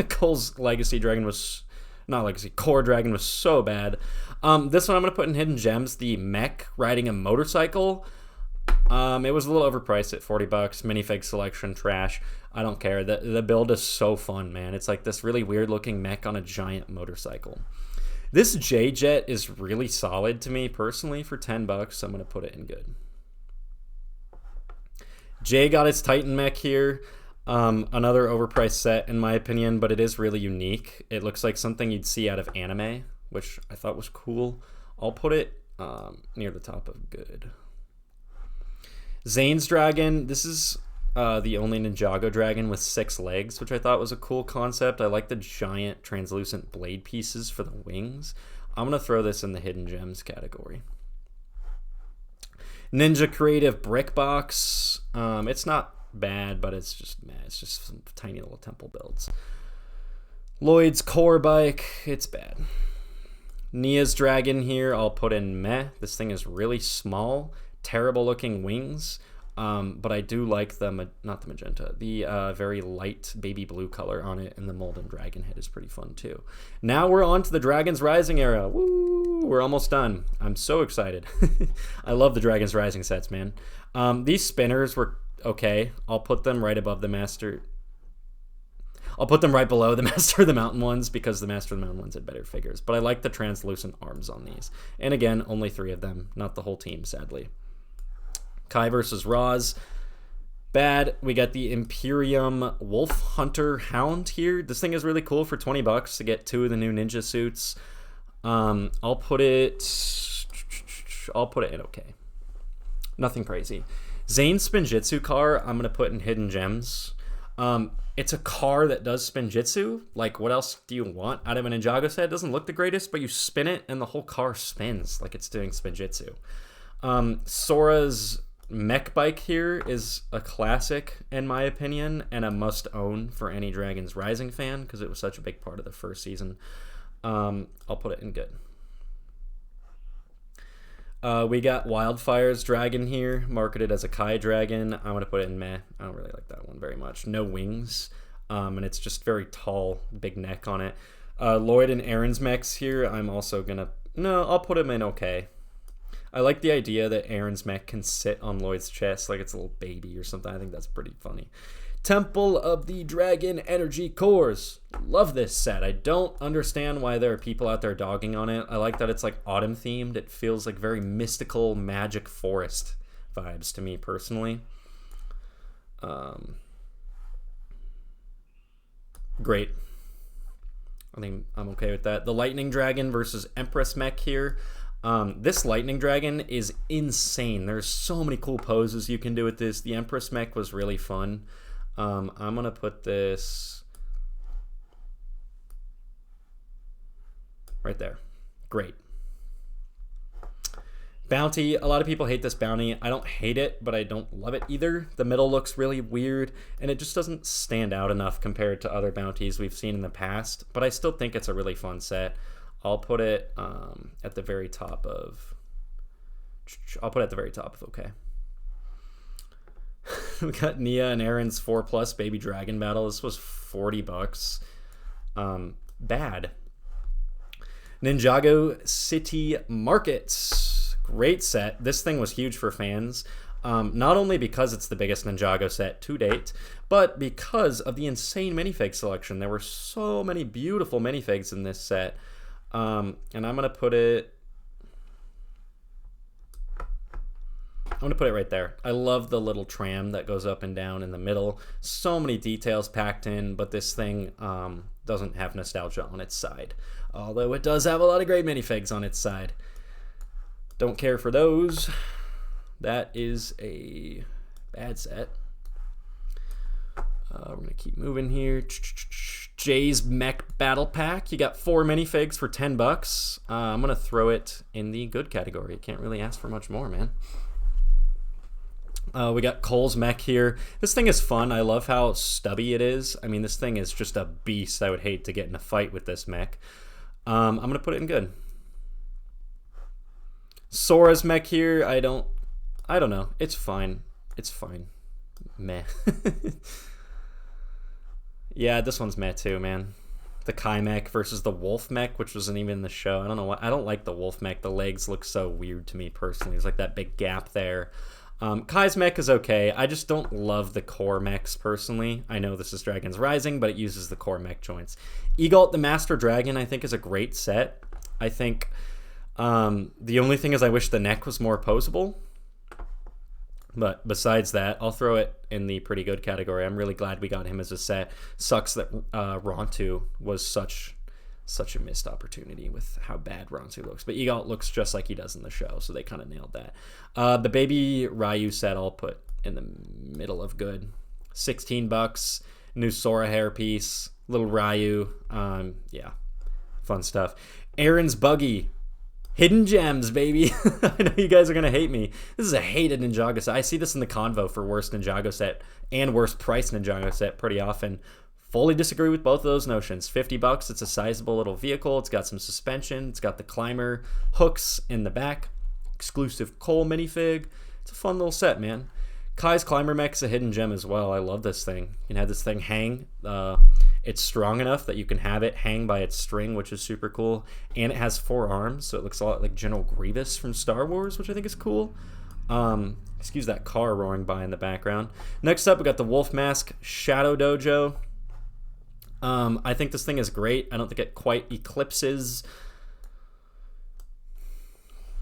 Cole's Legacy Dragon was... Not Legacy. Core Dragon was so bad. This one I'm going to put in hidden gems. The mech riding a motorcycle. It was a little overpriced at $40. Minifig selection, trash. I don't care. The build is so fun, man. It's like this really weird looking mech on a giant motorcycle. This J-Jet is really solid to me personally for $10. So I'm going to put it in good. Jay got his Titan mech here. Another overpriced set in my opinion, but it is really unique. It looks like something you'd see out of anime, which I thought was cool. I'll put it near the top of good. Zane's Dragon. This is the only Ninjago dragon with 6 legs, which I thought was a cool concept. I like the giant translucent blade pieces for the wings. I'm going to throw this in the hidden gems category. Ninja Creative Brick Box. It's not bad, but it's just meh. It's just some tiny little temple builds. Lloyd's Core Bike, it's bad. Nia's Dragon here, I'll put in meh. This thing is really small, terrible looking wings, but I do like the, not the magenta, the very light baby blue color on it, and the Molten Dragon head is pretty fun too. Now we're on to the Dragon's Rising era. Woo! We're almost done. I'm so excited. I love the Dragon's Rising sets, man. These spinners were okay. I'll put them right above the Master. I'll put them right below the Master of the Mountain ones because the Master of the Mountain ones had better figures. But I like the translucent arms on these. And again, only 3 of them, not the whole team, sadly. Kai versus Roz. Bad. We got the Imperium Wolf Hunter Hound here. This thing is really cool for $20 to get 2 of the new ninja suits. I'll put it in okay. Nothing crazy. Zane's Spinjitzu car, I'm going to put in hidden gems. It's a car that does spin jitsu. Like, what else do you want out of a Ninjago set? It doesn't look the greatest, but you spin it and the whole car spins like it's doing spin jitsu. Sora's mech bike here is a classic, in my opinion, and a must-own for any Dragon's Rising fan because it was such a big part of the first season. I'll put it in good. We got Wildfire's dragon here, marketed as a Kai dragon. I'm going to put it in meh. I don't really like that one very much. No wings, and it's just very tall, big neck on it. Lloyd and Aaron's mechs here, I'm also going to... No, I'll put him in okay. I like the idea that Aaron's mech can sit on Lloyd's chest like it's a little baby or something. I think that's pretty funny. Temple of the Dragon Energy Cores. Love this set. I don't understand why there are people out there dogging on it. I like that it's like autumn themed. It feels like very mystical magic forest vibes to me personally. Great. I think I'm okay with that. The Lightning Dragon versus Empress mech here. This Lightning Dragon is insane. There's so many cool poses you can do with this. The Empress mech was really fun. I'm going to put this right there. Great. Bounty. A lot of people hate this bounty. I don't hate it, but I don't love it either. The middle looks really weird, and it just doesn't stand out enough compared to other bounties we've seen in the past, but I still think it's a really fun set. I'll put it at the very top of... I'll put it at the very top of okay. We got Nia and Aaron's 4+ Baby Dragon battle. This was $40. Bad. Ninjago City Markets. Great set. This thing was huge for fans. Not only because it's the biggest Ninjago set to date, but because of the insane minifig selection. There were so many beautiful minifigs in this set. And I'm going to put it... I'm going to put it right there. I love the little tram that goes up and down in the middle. So many details packed in, but this thing doesn't have nostalgia on its side. Although it does have a lot of great minifigs on its side. Don't care for those. That is a bad set. We're going to keep moving here. Jay's Mech Battle Pack. You got 4 minifigs for $10. I'm going to throw it in the good category. Can't really ask for much more, man. We got Cole's mech here. This thing is fun. I love how stubby it is. I mean, this thing is just a beast. I would hate to get in a fight with this mech. I'm going to put it in good. Sora's mech here. I don't know. It's fine. It's fine. Meh. Yeah, this one's meh too, man. The Kai mech versus the Wolf mech, which wasn't even in the show. I don't know why. I don't like the Wolf mech. The legs look so weird to me personally. There's like that big gap there. Kai's mech is okay. I just don't love the core mechs personally. I know this is Dragon's Rising, but it uses the core mech joints. Egalt the Master Dragon, I think, is a great set. I think the only thing is I wish the neck was more posable. But besides that, I'll throw it in the pretty good category. I'm really glad we got him as a set. Sucks that Rontu was such a missed opportunity with how bad Rontu looks. But Egalt looks just like he does in the show, so they kind of nailed that. The Baby Ryu set I'll put in the middle of good. $16. New Sora hairpiece. Little Ryu. Yeah. Fun stuff. Aaron's Buggy. Hidden gems, baby. I know you guys are going to hate me. This is a hated Ninjago set. I see this in the convo for worst Ninjago set and worst price Ninjago set pretty often. Fully disagree with both of those notions. $50. It's a sizable little vehicle. It's got some suspension. It's got the climber hooks in the back. Exclusive Cole minifig. It's a fun little set, man. Kai's climber mech's a hidden gem as well. I love this thing. You can have this thing hang. It's strong enough that you can have it hang by its string, which is super cool. And it has 4 arms, so it looks a lot like General Grievous from Star Wars, which I think is cool. Excuse that car roaring by in the background. Next up, we got the Wolf Mask Shadow Dojo. I think this thing is great. I don't think it quite eclipses...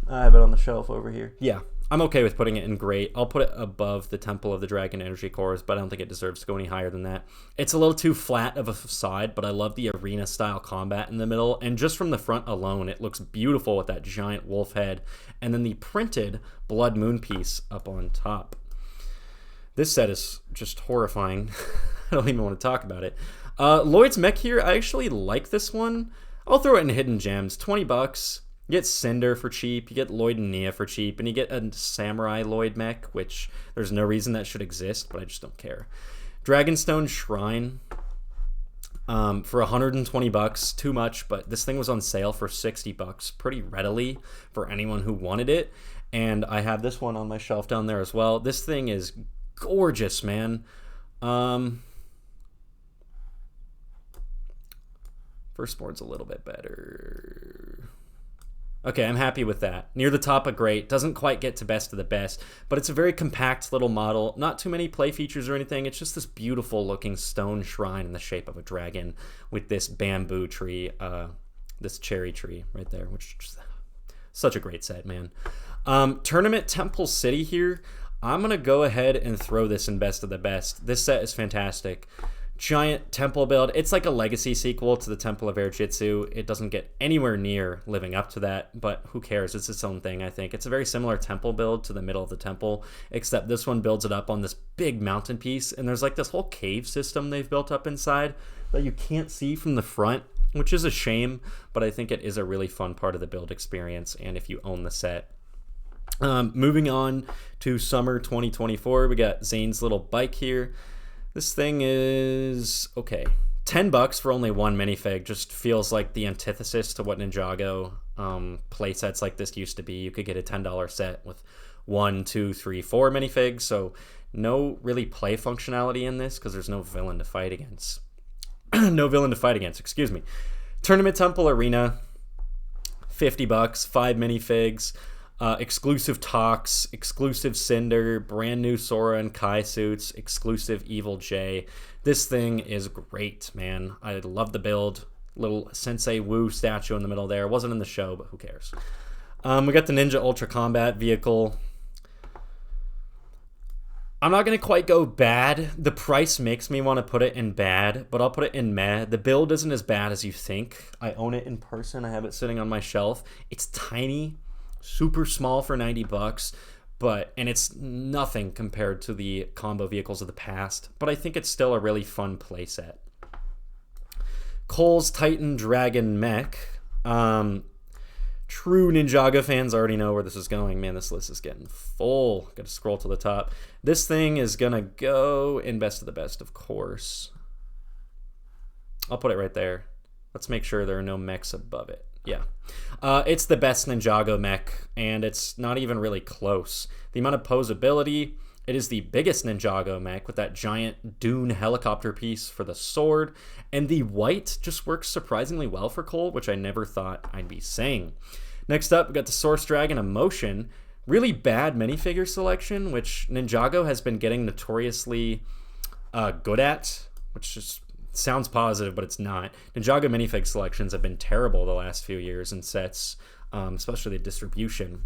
I have it on the shelf over here. Yeah, I'm okay with putting it in great. I'll put it above the Temple of the Dragon Energy Cores, but I don't think it deserves to go any higher than that. It's a little too flat of a facade, but I love the arena-style combat in the middle, and just from the front alone, it looks beautiful with that giant wolf head, and then the printed Blood Moon piece up on top. This set is just horrifying. don't even want to talk about it. Lloyd's mech here, I actually like this one. I'll throw it in hidden gems. 20 bucks. You get Cinder for cheap, you get Lloyd and Nia for cheap, and you get a Samurai Lloyd mech, which there's no reason that should exist, but I just don't care. Dragonstone Shrine for 120 bucks, too much, but this thing was on sale for 60 bucks pretty readily for anyone who wanted it, and I have this one on my shelf down there as well. This thing is gorgeous, man. Firstborn's a little bit better. Okay, I'm happy with that. Near the top of great. Doesn't quite get to best of the best, but it's a very compact little model. Not too many play features or anything. It's just this beautiful looking stone shrine in the shape of a dragon with this bamboo tree, this cherry tree right there, which is such a great set, man. Tournament Temple City here. I'm going to go ahead and throw this in best of the best. This set is fantastic. Giant temple build. It's like a legacy sequel to the Temple of Air Jitsu. It doesn't get anywhere near living up to that, but who cares? It's its own thing, I think. It's a very similar temple build to the middle of the temple, except this one builds it up on this big mountain piece, and there's like this whole cave system they've built up inside that you can't see from the front, which is a shame, but I think it is a really fun part of the build experience, and if you own the set. Moving on to summer 2024, we got Zane's little bike here. This thing is, okay, 10 bucks for only one minifig. Just feels like the antithesis to what Ninjago playsets like this used to be. You could get a $10 set with 1, 2, 3, 4 minifigs, so no really play functionality in this because there's no villain to fight against. No villain to fight against, excuse me. Tournament Temple Arena, 50 bucks, 5 minifigs. Exclusive Tox, exclusive Cinder, brand new Sora and Kai suits, exclusive Evil J. This thing is great, man. I love the build. Little Sensei Wu statue in the middle there. Wasn't in the show, but who cares? We got the Ninja Ultra Combat vehicle. I'm not going to quite go bad. The price makes me want to put it in bad, but I'll put it in meh. The build isn't as bad as you think. I own it in person. I have it sitting on my shelf. It's tiny. Super small for 90 bucks, and it's nothing compared to the combo vehicles of the past, but I think it's still a really fun playset. Cole's Titan Dragon Mech. True Ninjago fans already know where this is going. Man, this list is getting full. Got to scroll to the top. This thing is gonna go in best of the best, of course. I'll put it right there. Let's make sure there are no mechs above it. Yeah. It's the best Ninjago mech, and it's not even really close. The amount of posability, it is the biggest Ninjago mech with that giant dune helicopter piece for the sword, and the white just works surprisingly well for Cole, which I never thought I'd be saying. Next up, we got the Source Dragon Emotion. Really bad minifigure selection, which Ninjago has been getting notoriously good at, which just sounds positive, but it's not. Ninjago minifig selections have been terrible the last few years in sets, especially the distribution.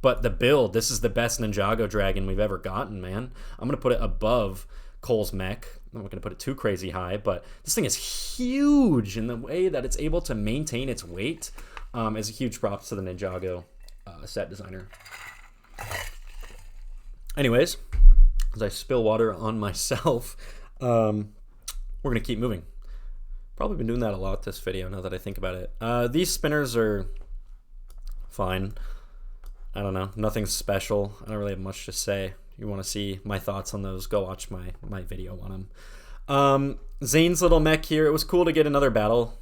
But the build, this is the best Ninjago dragon we've ever gotten, man. I'm going to put it above Cole's mech. I'm not going to put it too crazy high, but this thing is huge in the way that it's able to maintain its weight. Is a huge props to the Ninjago set designer. Anyways, as I spill water on myself, we're going to keep moving. Probably been doing that a lot this video now that I think about it. These spinners are fine. I don't know. Nothing special. I don't really have much to say. If you want to see my thoughts on those, go watch my video on them. Zane's little mech here. It was cool to get another battle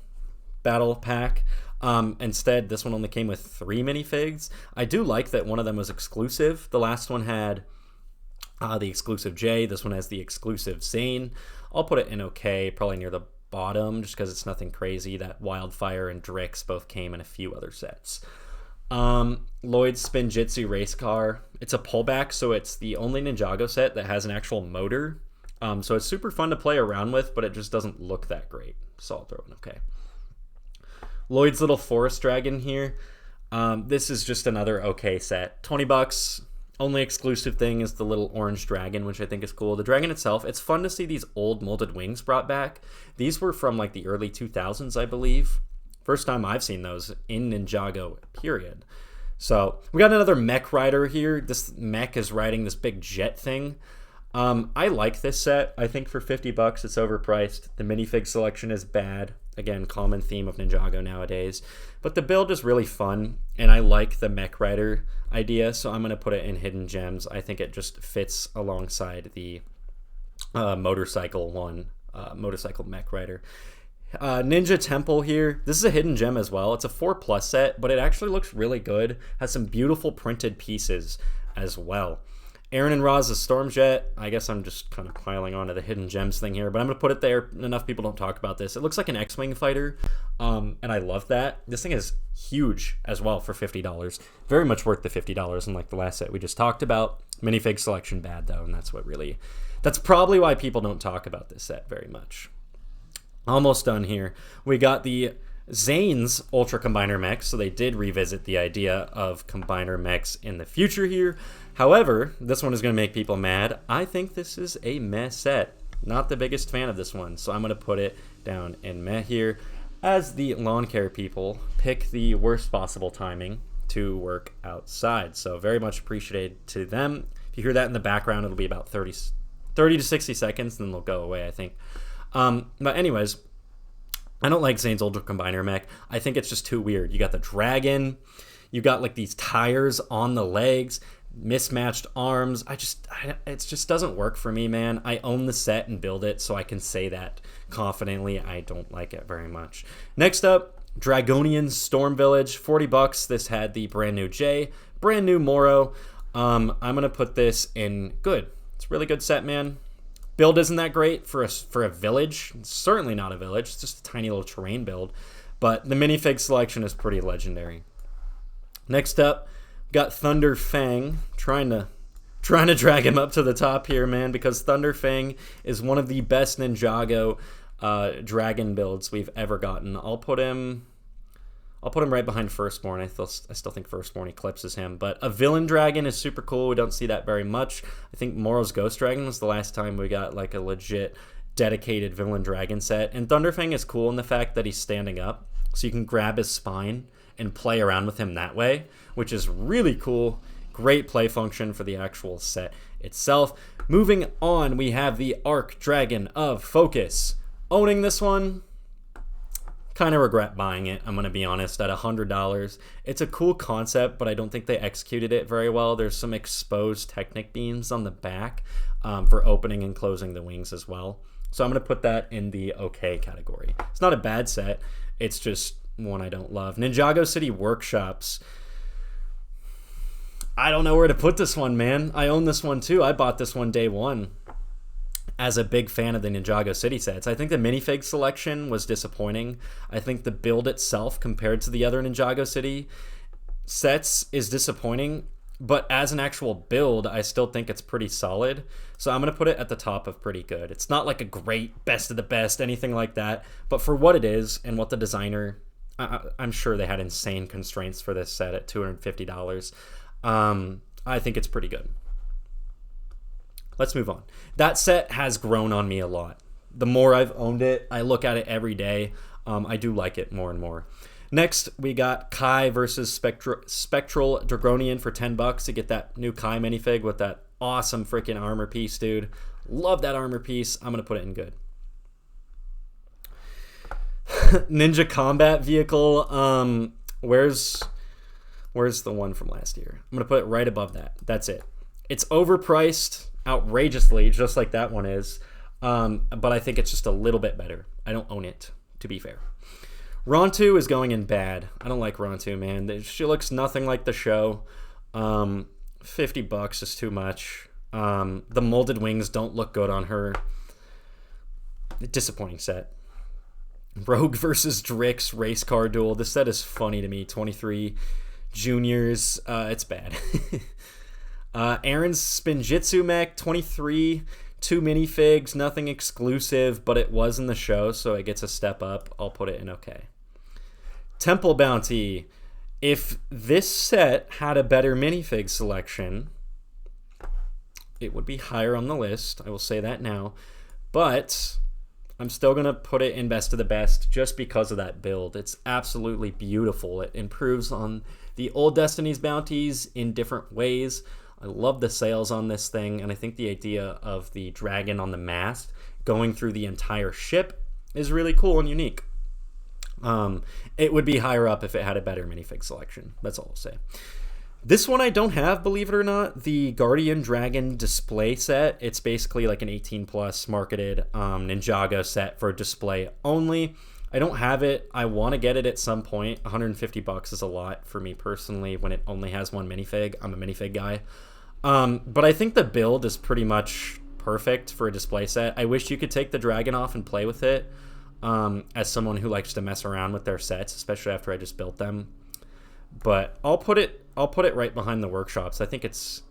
pack. Instead, this one only came with 3 minifigs. I do like that one of them was exclusive. The last one had the exclusive J. This one has the exclusive Zane. I'll put it in okay, probably near the bottom, just because it's nothing crazy. That Wildfire and Drix both came in a few other sets. Lloyd's Spin Jitsu race car. It's a pullback, so it's the only Ninjago set that has an actual motor. So it's super fun to play around with, but it just doesn't look that great. So I'll throw it in okay. Lloyd's little Forest Dragon here. This is just another okay set. 20 bucks. Only exclusive thing is the little orange dragon, which I think is cool. The dragon itself, it's fun to see these old molded wings brought back. These were from like the early 2000s, I believe. First time I've seen those in Ninjago, period. So we got another mech rider here. This mech is riding this big jet thing. I like this set. I think for 50 bucks, it's overpriced. The minifig selection is bad. Again, common theme of Ninjago nowadays. But the build is really fun, and I like the mech rider idea, so I'm going to put it in hidden gems. I think it just fits alongside the motorcycle mech rider. Ninja Temple here. This is a hidden gem as well. It's a 4+ set, but it actually looks really good. Has some beautiful printed pieces as well. Aaron and Roz's Stormjet. I guess I'm just kind of piling onto the hidden gems thing here, but I'm going to put it there. Enough people don't talk about this. It looks like an X-Wing fighter, and I love that. This thing is huge as well for $50. Very much worth the $50, unlike the last set we just talked about. Minifig selection bad, though, and that's probably why people don't talk about this set very much. Almost done here. We got the Zane's Ultra Combiner mechs, so they did revisit the idea of combiner mechs in the future here. However, this one is going to make people mad. I think this is a meh set. Not the biggest fan of this one, so I'm going to put it down in meh here. As the lawn care people pick the worst possible timing to work outside. So very much appreciated to them. If you hear that in the background, it'll be about 30 to 60 seconds, then they'll go away, I think. But anyways, I don't like Zane's Ultra Combiner mech. I think it's just too weird. You got the dragon, you got like these tires on the legs, mismatched arms. It just doesn't work for me, man. I own the set and build it, so I can say that confidently. I don't like it very much. Next up, Dragonian Storm Village, 40 bucks. This had the brand new J, brand new Moro. I'm gonna put this in good. It's a really good set, man. Build isn't that great for a village. It's certainly not a village. It's just a tiny little terrain build. But the minifig selection is pretty legendary. Next up, got Thunder Fang. Trying to drag him up to the top here, man, because Thunder Fang is one of the best Ninjago dragon builds we've ever gotten. I'll put him right behind Firstborn. I still think Firstborn eclipses him. But a villain dragon is super cool. We don't see that very much. I think Moro's Ghost Dragon was the last time we got like a legit dedicated villain dragon set. And Thunderfang is cool in the fact that he's standing up, so you can grab his spine and play around with him that way, which is really cool. Great play function for the actual set itself. Moving on, we have the Arc Dragon of Focus. Owning this one, kind of regret buying it, I'm going to be honest, at $100. It's a cool concept, but I don't think they executed it very well. There's some exposed Technic beams on the back for opening and closing the wings as well. So I'm going to put that in the okay category. It's not a bad set. It's just one I don't love. Ninjago City Workshops. I don't know where to put this one, man. I own this one too. I bought this one day one as a big fan of the Ninjago City sets. I think the minifig selection was disappointing. I think the build itself compared to the other Ninjago City sets is disappointing, but as an actual build, I still think it's pretty solid. So I'm going to put it at the top of pretty good. It's not like a great best of the best, anything like that, but for what it is and what the designer, I'm sure they had insane constraints for this set at $250. I think it's pretty good. Let's move on. That set has grown on me a lot. The more I've owned it, I look at it every day. I do like it more and more. Next, we got Kai versus Spectral Dragonian for 10 bucks to get that new Kai minifig with that awesome freaking armor piece, dude. Love that armor piece. I'm going to put it in good. Ninja Combat Vehicle. Where's the one from last year? I'm going to put it right above that. That's it. It's overpriced outrageously, just like that one is. But I think it's just a little bit better. I don't own it, to be fair. Rontu is going in bad. I don't like Rontu, man. She looks nothing like the show. 50 bucks is too much. The molded wings don't look good on her. Disappointing set. Rogue versus Drix race car duel. This set is funny to me. 23 juniors. It's bad. Aaron's Spinjitzu mech, 23, 2 minifigs, nothing exclusive, but it was in the show, so it gets a step up. I'll put it in okay. Temple Bounty. If this set had a better minifig selection, it would be higher on the list. I will say that now. But I'm still going to put it in best of the best just because of that build. It's absolutely beautiful. It improves on the old Destiny's bounties in different ways. I love the sails on this thing, and I think the idea of the dragon on the mast going through the entire ship is really cool and unique. It would be higher up if it had a better minifig selection. That's all I'll say. This one I don't have, believe it or not, the Guardian Dragon display set. It's basically like an 18 plus marketed Ninjago set for display only. I don't have it. I want to get it at some point. $150 is a lot for me personally when it only has one minifig. I'm a minifig guy. But I think the build is pretty much perfect for a display set. I wish you could take the dragon off and play with it. As someone who likes to mess around with their sets, especially after I just built them. But I'll put it right behind the workshops. I think it's,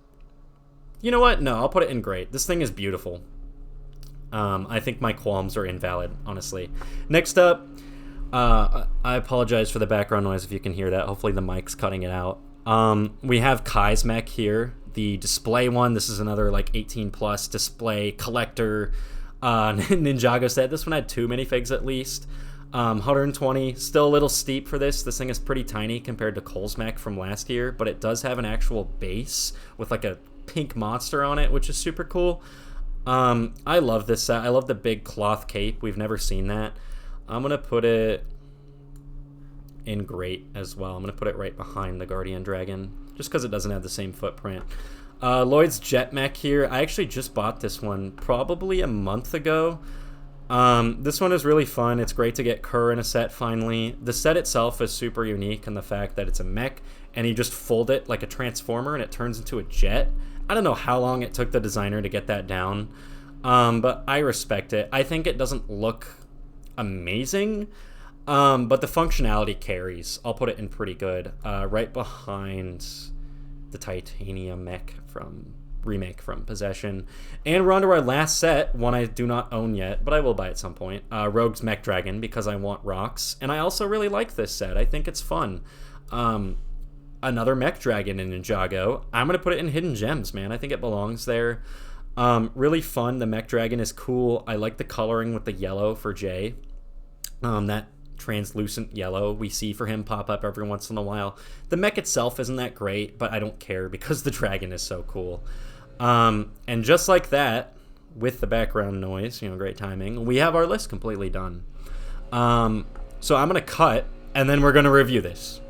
you know what? No, I'll put it in great. This thing is beautiful. I think my qualms are invalid, honestly. Next up, I apologize for the background noise if you can hear that. Hopefully the mic's cutting it out. We have Kai's mech here, the display one. This is another like 18 plus display collector Ninjago set. This one had 2 minifigs at least. 120, still a little steep for this. This thing is pretty tiny compared to Cole's mech from last year, but it does have an actual base with like a pink monster on it, which is super cool. I love this set. I love the big cloth cape. We've never seen that. I'm going to put it in great as well. I'm going to put it right behind the Guardian Dragon, just because it doesn't have the same footprint. Lloyd's Jet Mech here. I actually just bought this one probably a month ago. This one is really fun. It's great to get Kerr in a set finally. The set itself is super unique in the fact that it's a mech, and you just fold it like a transformer and it turns into a jet. I don't know how long it took the designer to get that down, but I respect it. I think it doesn't look amazing, but the functionality carries. I'll put it in pretty good. Right behind the Titanium mech remake from Possession. And we're on to our last set, one I do not own yet, but I will buy at some point. Rogue's Mech Dragon, because I want rocks. And I also really like this set. I think it's fun. Another Mech Dragon in Ninjago. I'm going to put it in Hidden Gems, man. I think it belongs there. Really fun. The Mech Dragon is cool. I like the coloring with the yellow for Jay. That translucent yellow we see for him pop up every once in a while. The mech itself isn't that great, but I don't care because the dragon is so cool. And just like that, with the background noise, great timing, we have our list completely done. So I'm going to cut, and then we're going to review this.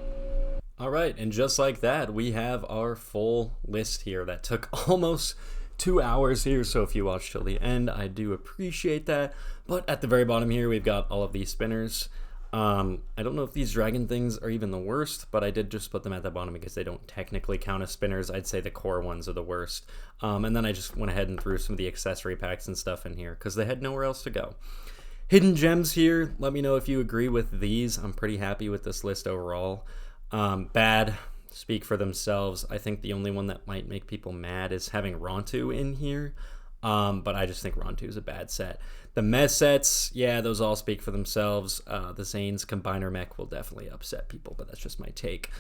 All right, and just like that, we have our full list here. That took almost 2 hours here, so if you watched till the end, I do appreciate that. But at the very bottom here, we've got all of these spinners. I don't know if these dragon things are even the worst, but I did just put them at the bottom because they don't technically count as spinners. I'd say the core ones are the worst. And then I just went ahead and threw some of the accessory packs and stuff in here because they had nowhere else to go. Hidden gems here. Let me know if you agree with these. I'm pretty happy with this list overall. Bad speak for themselves. I think the only one that might make people mad is having Rontu in here. But I just think Rontu is a bad set. The Mez sets, yeah, those all speak for themselves. The Zane's Combiner Mech will definitely upset people, but that's just my take.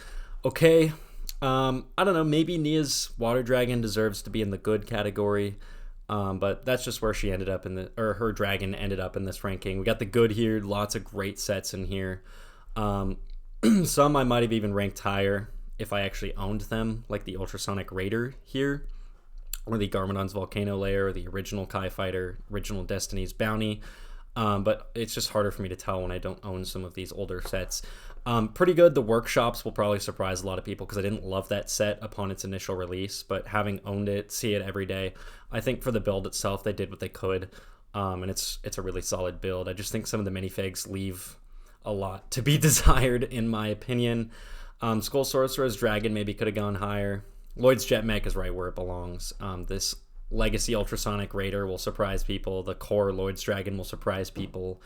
Okay, I don't know, maybe Nia's Water Dragon deserves to be in the good category, but that's just where she ended up her dragon ended up in this ranking. We got the good here, lots of great sets in here. Some I might have even ranked higher if I actually owned them, like the Ultrasonic Raider here, or the Garmadon's Volcano Lair, or the original Kai Fighter, original Destiny's Bounty. But it's just harder for me to tell when I don't own some of these older sets. Pretty good. The Workshops will probably surprise a lot of people because I didn't love that set upon its initial release, but having owned it, see it every day, I think for the build itself, they did what they could, and it's a really solid build. I just think some of the minifigs leave a lot to be desired, in my opinion. Skull Sorcerer's Dragon maybe could have gone higher. Lloyd's Jet Mech is right where it belongs. This Legacy Ultrasonic Raider will surprise people. The core Lloyd's Dragon will surprise people.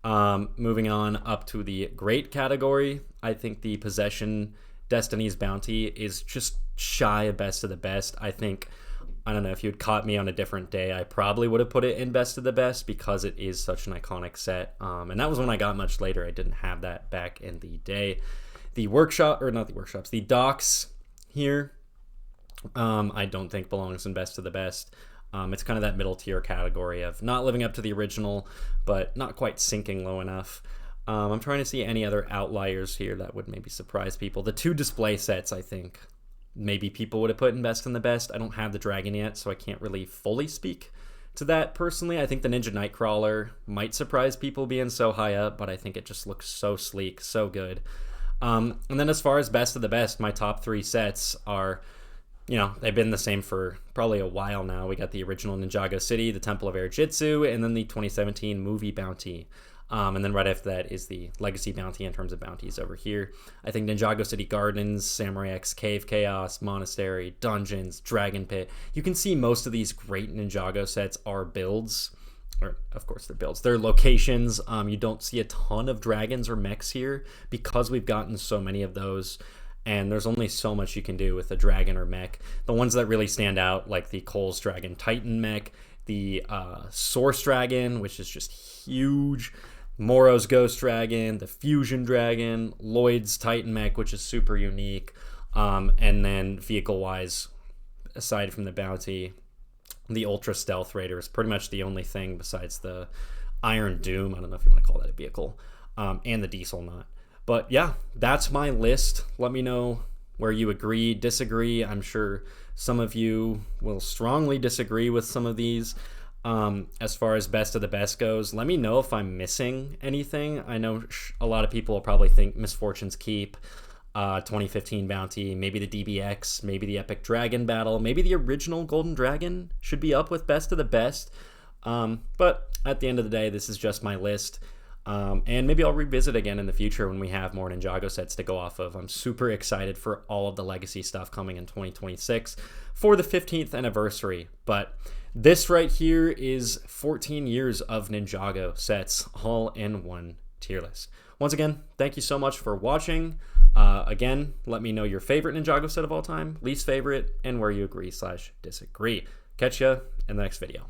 Moving on up to the great category, I think the Possession Destiny's Bounty is just shy of best of the best. I don't know, if you had caught me on a different day, I probably would have put it in best of the best because it is such an iconic set. And that was when I got much later. I didn't have that back in the day. The docks here, I don't think belongs in best of the best. It's kind of that middle tier category of not living up to the original, but not quite sinking low enough. I'm trying to see any other outliers here that would maybe surprise people. The 2 display sets, I think, maybe people would have put in best in the best. I don't have the dragon yet, so I can't really fully speak to that personally. I think the Ninja Nightcrawler might surprise people being so high up, but I think it just looks so sleek, so good. And then as far as best of the best, my top 3 sets are, they've been the same for probably a while now. We got the original Ninjago City, the Temple of Air Jitsu, and then the 2017 movie bounty. And then right after that is the Legacy bounty in terms of bounties over here. I think Ninjago City Gardens, Samurai X Cave Chaos, Monastery, Dungeons, Dragon Pit. You can see most of these great Ninjago sets are builds. Or, of course, they're builds. They're locations. You don't see a ton of dragons or mechs here because we've gotten so many of those. And there's only so much you can do with a dragon or mech. The ones that really stand out, like the Cole's Dragon Titan mech, the Source Dragon, which is just huge, Moro's Ghost Dragon, the Fusion Dragon, Lloyd's Titan mech, which is super unique, and then vehicle-wise, aside from the bounty, the Ultra Stealth Raider is pretty much the only thing besides the Iron Doom. I don't know if you want to call that a vehicle, and the Diesel Knot. But yeah, that's my list. Let me know where you agree, disagree. I'm sure some of you will strongly disagree with some of these. As far as best of the best goes, let me know if I'm missing anything. I know a lot of people will probably think Misfortune's Keep, 2015 bounty, maybe the DBX, maybe the Epic Dragon Battle, maybe the original Golden Dragon should be up with best of the best. But at the end of the day, this is just my list. And maybe I'll revisit again in the future when we have more Ninjago sets to go off of. I'm super excited for all of the Legacy stuff coming in 2026 for the 15th anniversary. But this right here is 14 years of Ninjago sets all in one tier list. Once again, thank you so much for watching. Again, let me know your favorite Ninjago set of all time, least favorite, and where you agree/disagree. Catch ya in the next video.